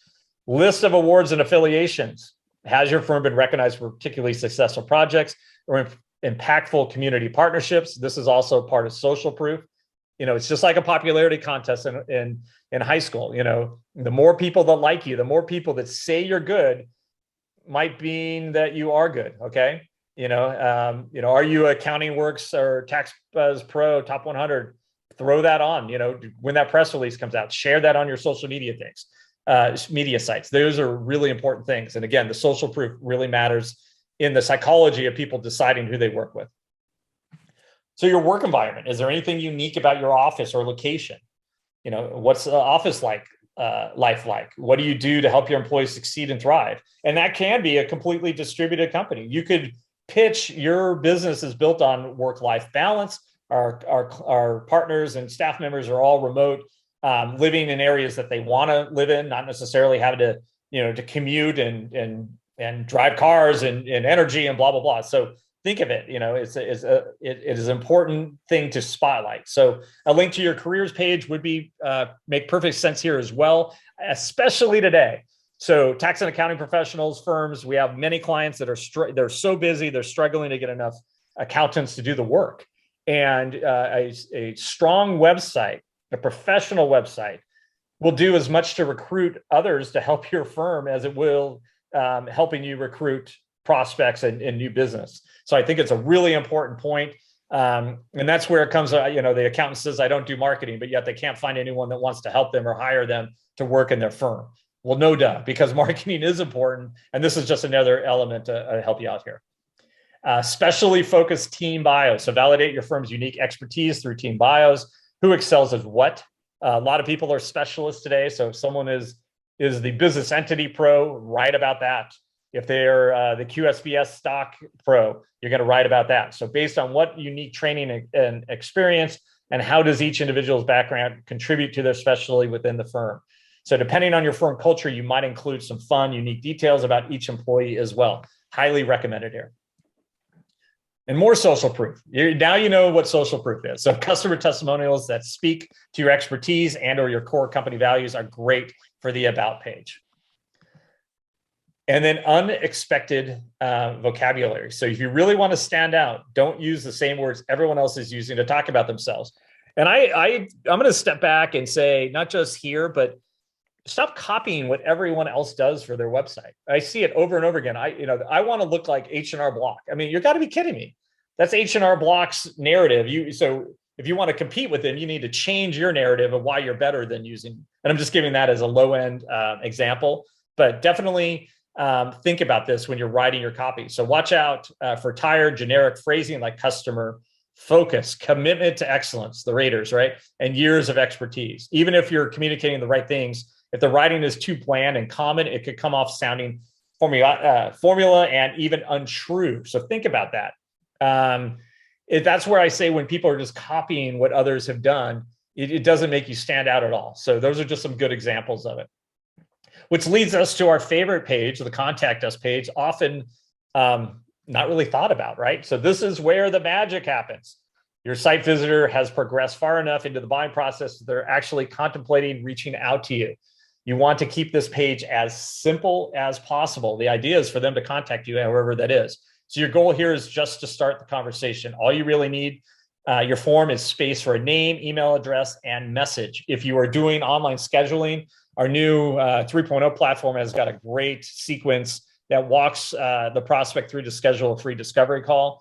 List of awards and affiliations. Has your firm been recognized for particularly successful projects or impactful community partnerships? This is also part of social proof. It's just like a popularity contest in high school. The more people that like you, the more people that say you're good, might mean that you are good. Okay. Are you a CountingWorks or TaxBuzz Pro Top 100? Throw that on, when that press release comes out, share that on your social media media sites. Those are really important things. And again, the social proof really matters in the psychology of people deciding who they work with. So your work environment, is there anything unique about your office or location? What's the office life like? What do you do to help your employees succeed and thrive? And that can be a completely distributed company. You could pitch your business is built on work-life balance. Our partners and staff members are all remote, living in areas that they want to live in, not necessarily having to commute and drive cars and energy and blah blah blah. So think of it, it is an important thing to spotlight. So a link to your careers page would make perfect sense here as well, especially today. So tax and accounting professionals, firms, we have many clients that they're so busy, they're struggling to get enough accountants to do the work. And a strong website, a professional website, will do as much to recruit others to help your firm as it will helping you recruit prospects and new business. So I think it's a really important point. And that's where it comes, the accountant says, I don't do marketing, but yet they can't find anyone that wants to help them or hire them to work in their firm. Well, no duh, because marketing is important. And this is just another element to help you out here. Specially focused team bios. So validate your firm's unique expertise through team bios. Who excels as what? A lot of people are specialists today. So if someone is the business entity pro, write about that. If they're the QSBS stock pro, you're going to write about that. So based on what unique training and experience, and how does each individual's background contribute to their specialty within the firm? So depending on your firm culture, you might include some fun, unique details about each employee as well. Highly recommended here. And more social proof. Now you know what social proof is. So customer testimonials that speak to your expertise and or your core company values are great for the about page. And then unexpected vocabulary. So if you really want to stand out, don't use the same words everyone else is using to talk about themselves. And I'm going to step back and say, not just here, but stop copying what everyone else does for their website. I see it over and over again. I want to look like H&R Block. I mean, you got to be kidding me. That's H&R Block's narrative. So if you want to compete with them, you need to change your narrative of why you're better than using. And I'm just giving that as a low end example, but definitely think about this when you're writing your copy. So watch out for tired, generic phrasing like customer, focus, commitment to excellence, the raters, right? And years of expertise. Even if you're communicating the right things, if the writing is too bland and common, it could come off sounding formula and even untrue. So think about that. That's where I say when people are just copying what others have done, it doesn't make you stand out at all. So those are just some good examples of it. Which leads us to our favorite page, the Contact Us page, often not really thought about, right? So this is where the magic happens. Your site visitor has progressed far enough into the buying process that they're actually contemplating reaching out to you. You want to keep this page as simple as possible. The idea is for them to contact you, however that is. So your goal here is just to start the conversation. All you really need, your form is space for a name, email address, and message. If you are doing online scheduling, our new 3.0 platform has got a great sequence that walks the prospect through to schedule a free discovery call.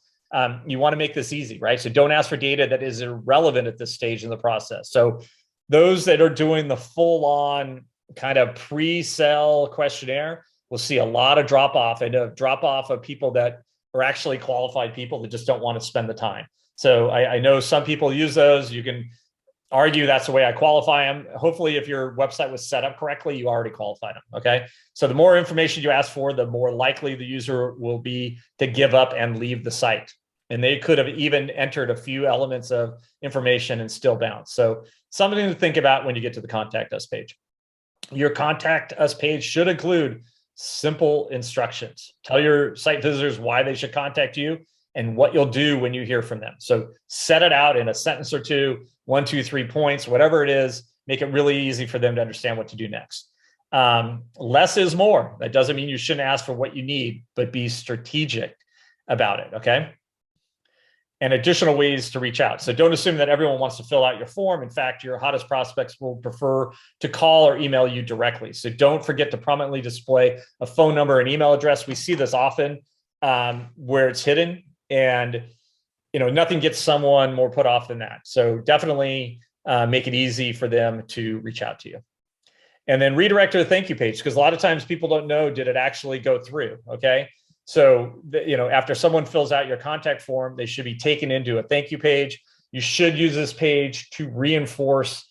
You want to make this easy, right? So don't ask for data that is irrelevant at this stage in the process. So those that are doing the full-on kind of pre-sell questionnaire will see a lot of drop-off and a drop-off of people that are actually qualified people that just don't want to spend the time. So I know some people use those. You can argue that's the way I qualify them. Hopefully, if your website was set up correctly, you already qualified them, okay? So the more information you ask for, the more likely the user will be to give up and leave the site. And they could have even entered a few elements of information and still bounce. So something to think about when you get to the Contact Us page. Your Contact Us page should include simple instructions. Tell your site visitors why they should contact you and what you'll do when you hear from them. So set it out in a sentence or two, 1, 2, 3 points, whatever it is, make it really easy for them to understand what to do next. Less is more. That doesn't mean you shouldn't ask for what you need, but be strategic about it, okay? And additional ways to reach out. So don't assume that everyone wants to fill out your form. In fact, your hottest prospects will prefer to call or email you directly. So don't forget to prominently display a phone number and email address. We see this often where it's hidden, and nothing gets someone more put off than that. So definitely make it easy for them to reach out to you. And then redirect to the thank you page, because a lot of times people don't know, did it actually go through, okay? So, after someone fills out your contact form, they should be taken into a thank you page. You should use this page to reinforce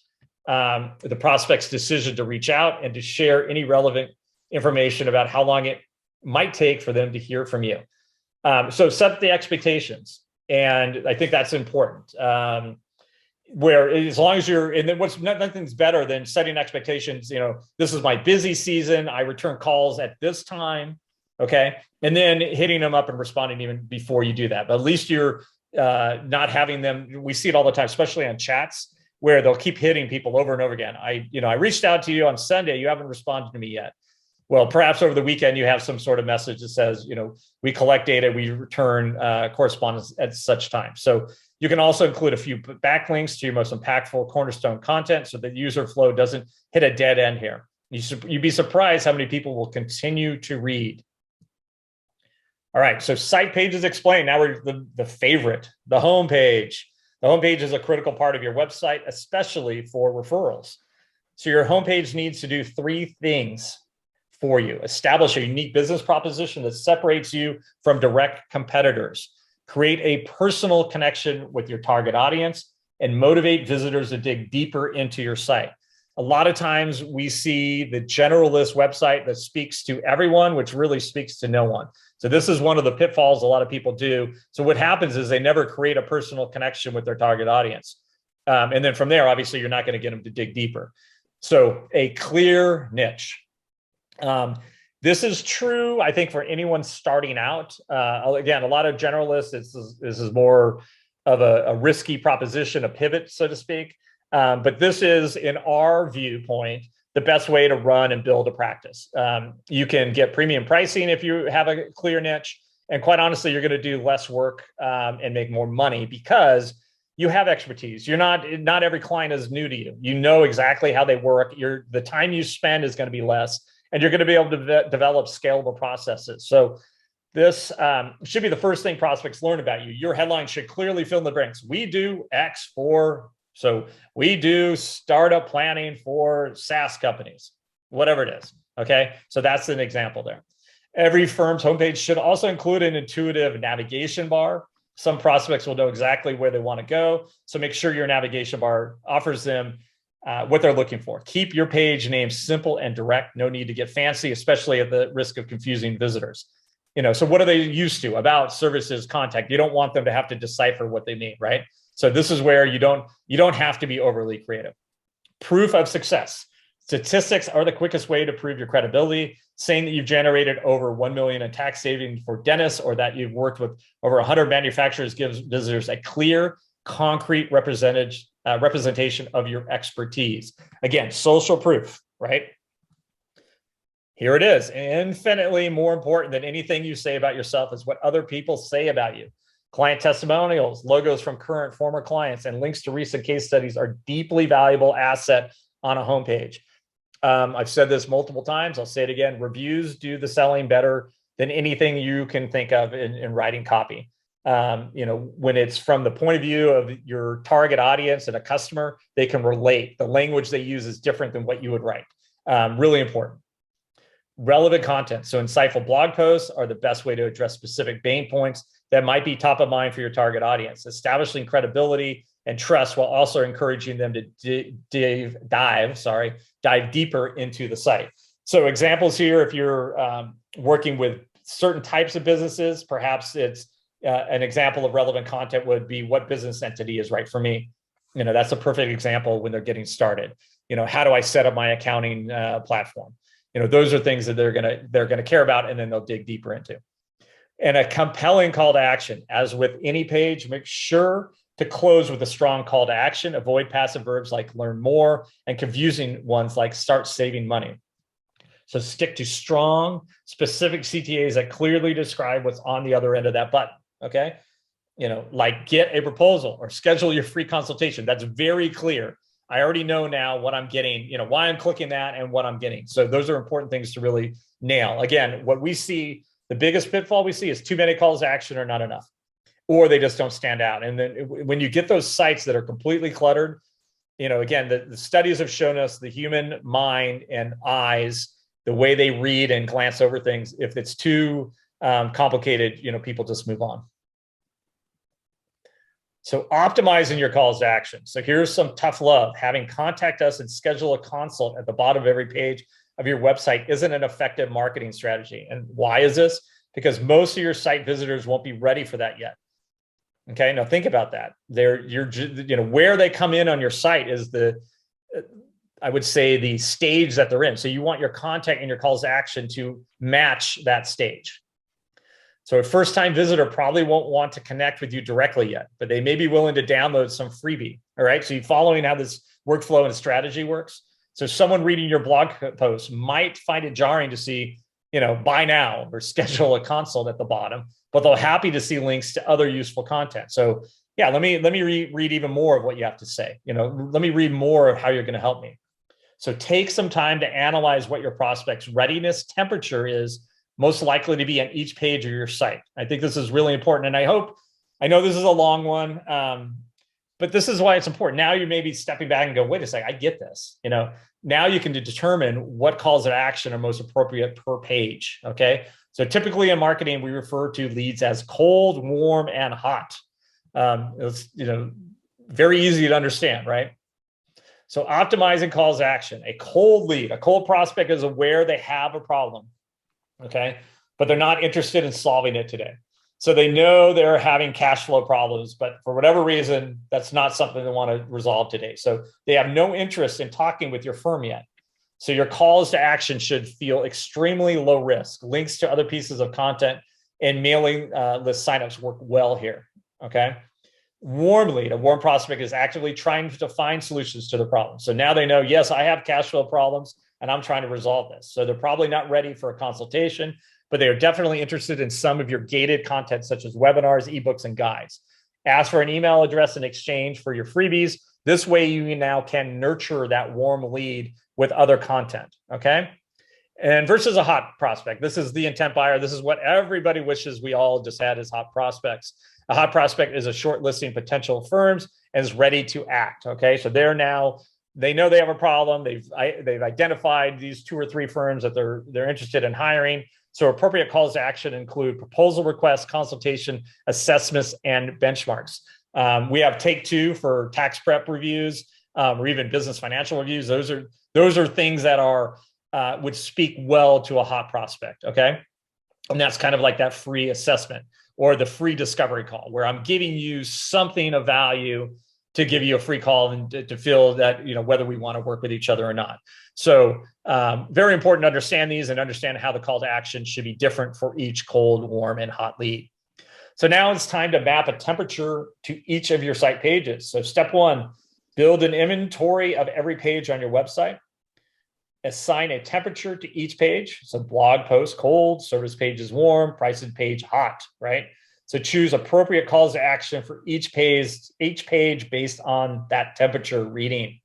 the prospect's decision to reach out and to share any relevant information about how long it might take for them to hear from you. So set the expectations. And I think that's important. Where as long as you're, and then nothing's better than setting expectations. This is my busy season. I return calls at this time. Okay. And then hitting them up and responding even before you do that. But at least you're not having them. We see it all the time, especially on chats, where they'll keep hitting people over and over again. I reached out to you on Sunday. You haven't responded to me yet. Well, perhaps over the weekend, you have some sort of message that says, we collect data, we return correspondence at such time. So you can also include a few backlinks to your most impactful cornerstone content so that user flow doesn't hit a dead end here. You'd be surprised how many people will continue to read. All right, so site pages explained. Now we're the favorite, the homepage. The homepage is a critical part of your website, especially for referrals. So your homepage needs to do three things for you. Establish a unique business proposition that separates you from direct competitors. Create a personal connection with your target audience and motivate visitors to dig deeper into your site. A lot of times we see the generalist website that speaks to everyone, which really speaks to no one. So this is one of the pitfalls a lot of people do. So what happens is they never create a personal connection with their target audience. And then from there, obviously, you're not going to get them to dig deeper. So a clear niche. This is true, I think, for anyone starting out. Again, a lot of generalists, this is more of a risky proposition, a pivot, so to speak. But this is, in our viewpoint, the best way to run and build a practice. You can get premium pricing if you have a clear niche. And quite honestly, you're going to do less work and make more money because you have expertise. Not every client is new to you. You know exactly how they work. The time you spend is going to be less, and you're going to be able to develop scalable processes. So this should be the first thing prospects learn about you. Your headline should clearly fill in the blanks. We do X for, so we do startup planning for SaaS companies, whatever it is. Okay, so that's an example there. Every firm's homepage should also include an intuitive navigation bar. Some prospects will know exactly where they want to go. So make sure your navigation bar offers them what they're looking for. Keep your page name simple and direct. No need to get fancy, especially at the risk of confusing visitors. So what are they used to? About, services, contact. You don't want them to have to decipher what they mean, right? So this is where you don't have to be overly creative. Proof of success. Statistics are the quickest way to prove your credibility. Saying that you've generated over 1 million in tax savings for dentists, or that you've worked with over 100 manufacturers, gives visitors a clear, concrete representation of your expertise. Again, social proof, right? Here it is. Infinitely more important than anything you say about yourself is what other people say about you. Client testimonials, logos from current, former clients, and links to recent case studies are deeply valuable asset on a homepage. I've said this multiple times. I'll say it again. Reviews do the selling better than anything you can think of in writing copy. When it's from the point of view of your target audience and a customer, they can relate. The language they use is different than what you would write. Really important. Relevant content. So insightful blog posts are the best way to address specific pain points that might be top of mind for your target audience. Establishing credibility and trust while also encouraging them to dive deeper into the site. So examples here, if you're working with certain types of businesses, perhaps it's an example of relevant content would be, what business entity is right for me? That's a perfect example when they're getting started. How do I set up my accounting platform? Those are things that they're gonna care about, and then they'll dig deeper into. And a compelling call to action. As with any page, make sure to close with a strong call to action. Avoid passive verbs like learn more and confusing ones like start saving money. So stick to strong, specific CTAs that clearly describe what's on the other end of that button, okay? Like get a proposal or schedule your free consultation. That's very clear. I already know now what I'm getting, why I'm clicking that and what I'm getting. So those are important things to really nail. Again, what we see, the biggest pitfall we see is too many calls to action are not enough, or they just don't stand out. And then when you get those sites that are completely cluttered, again, the studies have shown us the human mind and eyes, the way they read and glance over things, if it's too complicated, people just move on. So optimizing your calls to action. So here's some tough love. Having contact us and schedule a consult at the bottom of every page of your website isn't an effective marketing strategy. And why is this? Because most of your site visitors won't be ready for that yet. Okay, now think about that. Where they come in on your site is I would say the stage that they're in. So you want your content and your calls to action to match that stage. So a first-time visitor probably won't want to connect with you directly yet, but they may be willing to download some freebie. All right. So you're following how this workflow and strategy works. So someone reading your blog post might find it jarring to see, buy now or schedule a consult at the bottom, but they're happy to see links to other useful content. So yeah, let me read even more of what you have to say. Let me read more of how you're going to help me. So take some time to analyze what your prospect's readiness temperature is most likely to be on each page of your site. I think this is really important. And I know this is a long one, but this is why it's important. Now you may be stepping back and go, wait a second, I get this. Now you can determine what calls to action are most appropriate per page. Okay. So typically in marketing, we refer to leads as cold, warm, and hot. It's very easy to understand, right? So optimizing calls to action. A cold lead, a cold prospect is aware they have a problem. Okay. But they're not interested in solving it today. So they know they're having cash flow problems, but for whatever reason, that's not something they want to resolve today. So they have no interest in talking with your firm yet. So your calls to action should feel extremely low risk. Links to other pieces of content and mailing list signups work well here. Okay. Warm lead, a warm prospect is actively trying to find solutions to the problem. So now they know, yes, I have cash flow problems and I'm trying to resolve this. So they're probably not ready for a consultation, but they are definitely interested in some of your gated content, such as webinars, ebooks, and guides. Ask for an email address in exchange for your freebies. This way you now can nurture that warm lead with other content, okay? And versus a hot prospect, this is the intent buyer. This is what everybody wishes we all just had as hot prospects. A hot prospect is a shortlisting potential firms and is ready to act, okay? So they know they have a problem. They've identified these 2 or 3 firms that they're interested in hiring. So appropriate calls to action include proposal requests, consultation, assessments, and benchmarks. We have Take 2 for tax prep reviews, or even business financial reviews. Those are things that would speak well to a hot prospect. Okay, and that's kind of like that free assessment or the free discovery call, where I'm giving you something of value to give you a free call and to feel that, whether we want to work with each other or not. So very important to understand these and understand how the call to action should be different for each cold, warm, and hot lead. So now it's time to map a temperature to each of your site pages. So step 1, build an inventory of every page on your website. Assign a temperature to each page. So blog post cold, service page is warm, pricing page hot, right? So choose appropriate calls to action for each page based on that temperature reading.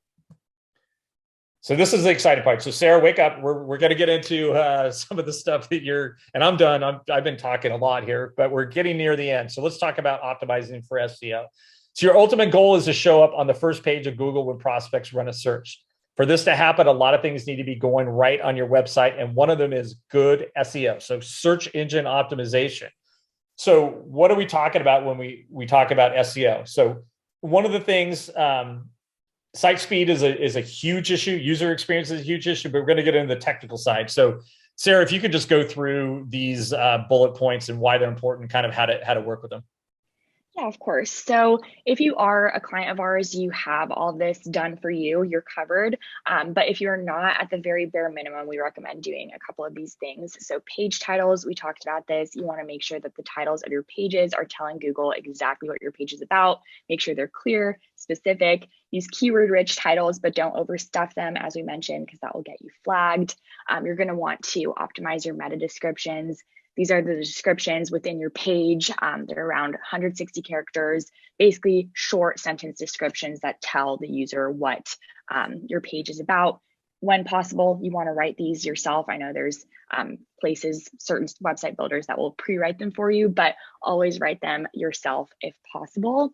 So this is the exciting part. So Sarah, wake up. We're going to get into some of the stuff that and I'm done. I've been talking a lot here, but we're getting near the end. So let's talk about optimizing for SEO. So your ultimate goal is to show up on the first page of Google when prospects run a search. For this to happen, a lot of things need to be going right on your website. And one of them is good SEO. So search engine optimization. So what are we talking about when we talk about SEO? So one of the things, site speed is a huge issue. User experience is a huge issue, but we're going to get into the technical side. So Sarah, if you could just go through these bullet points and why they're important, kind of how to work with them. Yeah, of course. So if you are a client of ours, you have all this done for you, you're covered. But if you're not, at the very bare minimum, we recommend doing a couple of these things. So page titles, we talked about this. You want to make sure that the titles of your pages are telling Google exactly what your page is about. Make sure they're clear, specific. Use keyword-rich titles, but don't overstuff them, as we mentioned, because that will get you flagged. You're going to want to optimize your meta descriptions. These are the descriptions within your page. They're around 160 characters, basically short sentence descriptions that tell the user what your page is about. When possible, you want to write these yourself. I know there's places, certain website builders that will pre-write them for you, but always write them yourself if possible.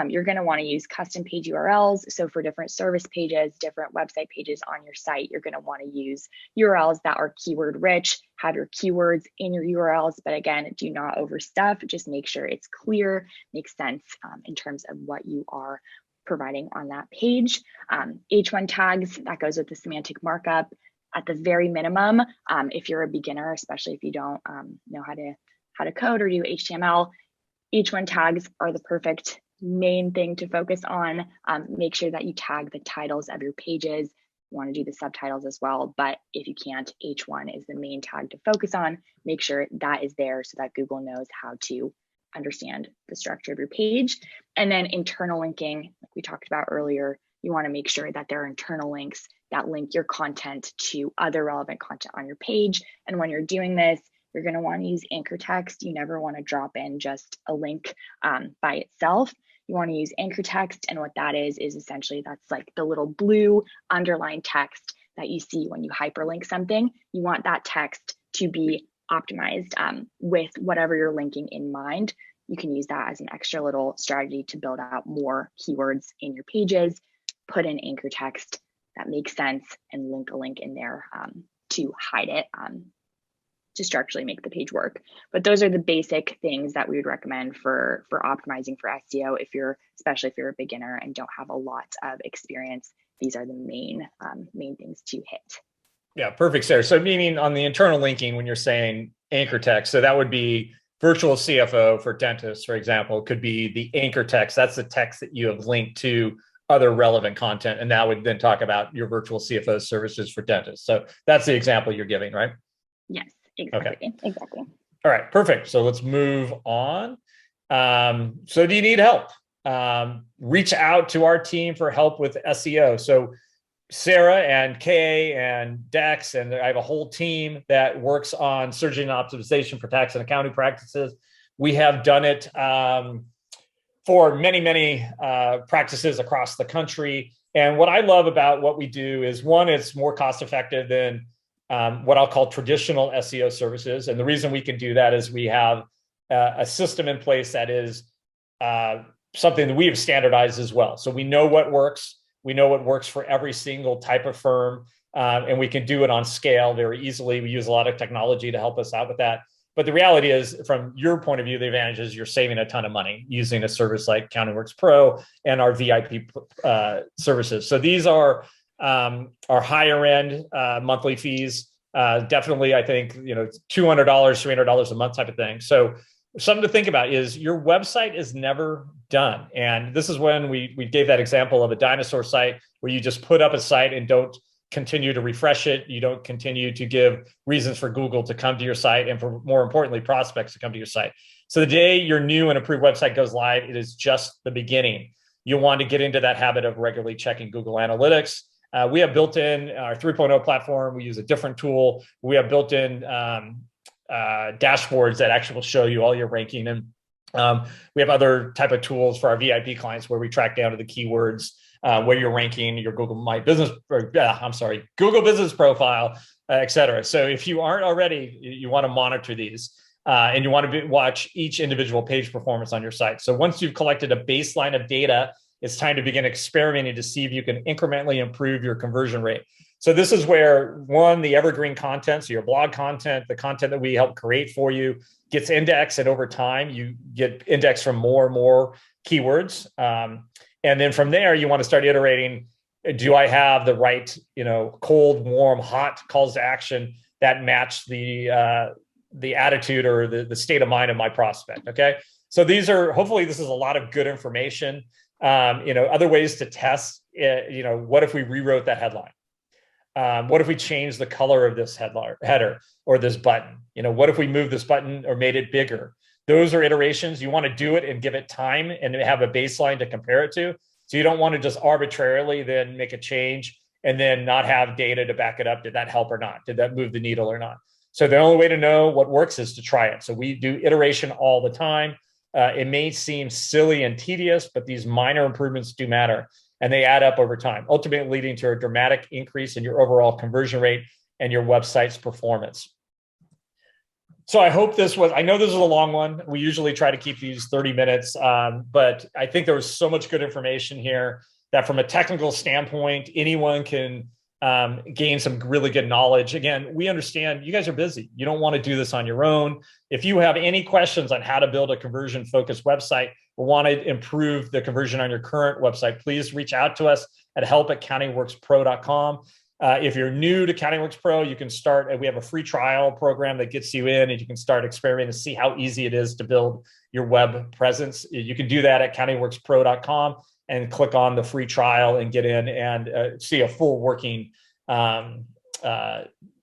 You're going to want to use custom page URLs. So for different service pages, different website pages on your site, you're going to want to use URLs that are keyword rich, have your keywords in your URLs, but again, do not overstuff. Just make sure it's clear, makes sense in terms of what you are providing on that page. H1 tags, that goes with the semantic markup. At the very minimum, if you're a beginner, especially if you don't know how to code or do HTML, H1 tags are the perfect main thing to focus on. Make sure that you tag the titles of your pages. You want to do the subtitles as well, but if you can't, H1 is the main tag to focus on. Make sure that is there so that Google knows how to understand the structure of your page. And then internal linking, like we talked about earlier, you want to make sure that there are internal links that link your content to other relevant content on your page. And when you're doing this, you're going to want to use anchor text. You never want to drop in just a link by itself. You want to use anchor text. And what that is essentially that's like the little blue underlined text that you see when you hyperlink something. You want that text to be optimized with whatever you're linking in mind. You can use that as an extra little strategy to build out more keywords in your pages, put in anchor text. that makes sense, and link a link in there to hide it, to structurally make the page work. But those are the basic things that we would recommend for optimizing for SEO. Especially if you're a beginner and don't have a lot of experience, these are the main things to hit. Yeah, perfect, Sarah. So meaning on the internal linking, when you're saying anchor text, so that would be virtual CFO for dentists, for example, could be the anchor text. That's the text that you have linked to other relevant content. And that would then talk about your virtual CFO services for dentists. So that's the example you're giving, right? Yes, exactly. Okay. Exactly. All right, perfect. So let's move on. So do you need help? Reach out to our team for help with SEO. So Sarah and Kay and Dex, and I have a whole team that works on search engine optimization for tax and accounting practices. We have done it for many practices across the country. And what I love about what we do is, one, it's more cost effective than what I'll call traditional SEO services. And the reason we can do that is we have a system in place that is something that we have standardized as well. So we know what works. We know what works for every single type of firm, and we can do it on scale very easily. We use a lot of technology to help us out with that. But the reality is, from your point of view, the advantage is you're saving a ton of money using a service like CountingWorks PRO and our VIP services. So these are our higher end monthly fees. Definitely, I think, $200, $300 a month type of thing. So something to think about is your website is never done. And this is when we gave that example of a dinosaur site where you just put up a site and don't continue to refresh it. You don't continue to give reasons for Google to come to your site, and for, more importantly, prospects to come to your site. So the day your new and approved website goes live, it is just the beginning. You'll want to get into that habit of regularly checking Google Analytics. We have built in our 3.0 platform. We use a different tool. We have built in dashboards that actually will show you all your ranking. And we have other type of tools for our VIP clients where we track down to the keywords, where you're ranking, your Google Business Profile, et cetera. So if you aren't already, you want to monitor these. And you want to watch each individual page performance on your site. So once you've collected a baseline of data, it's time to begin experimenting to see if you can incrementally improve your conversion rate. So this is where, one, the evergreen content, so your blog content, the content that we help create for you, gets indexed, and over time you get indexed from more and more keywords. And then from there, you want to start iterating. Do I have the right, cold, warm, hot calls to action that match the attitude or the state of mind of my prospect? Okay. So hopefully this is a lot of good information. Other ways to test, what if we rewrote that headline? What if we changed the color of this header or this button? What if we moved this button or made it bigger? Those are iterations. You want to do it and give it time and have a baseline to compare it to. So you don't want to just arbitrarily then make a change and then not have data to back it up. Did that help or not? Did that move the needle or not? So the only way to know what works is to try it. So we do iteration all the time. It may seem silly and tedious, but these minor improvements do matter, and they add up over time, ultimately leading to a dramatic increase in your overall conversion rate and your website's performance. So I know this is a long one. We usually try to keep these 30 minutes, but I think there was so much good information here that from a technical standpoint, anyone can gain some really good knowledge. Again, we understand you guys are busy. You don't want to do this on your own. If you have any questions on how to build a conversion-focused website or want to improve the conversion on your current website, please reach out to us at help@countingworkspro.com. If you're new to CountingWorks Pro, you can start. We have a free trial program that gets you in, and you can start experimenting to see how easy it is to build your web presence. You can do that at countingworkspro.com and click on the free trial and get in and see a full working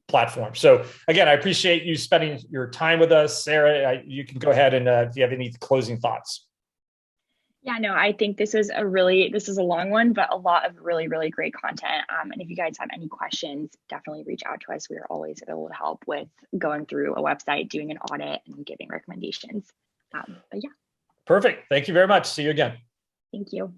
platform. So again, I appreciate you spending your time with us. Sarah, you can go ahead and if you have any closing thoughts. Yeah, no, I think this is a long one, but a lot of really, really great content. And if you guys have any questions, definitely reach out to us. We are always able to help with going through a website, doing an audit, and giving recommendations. But yeah. Perfect. Thank you very much. See you again. Thank you.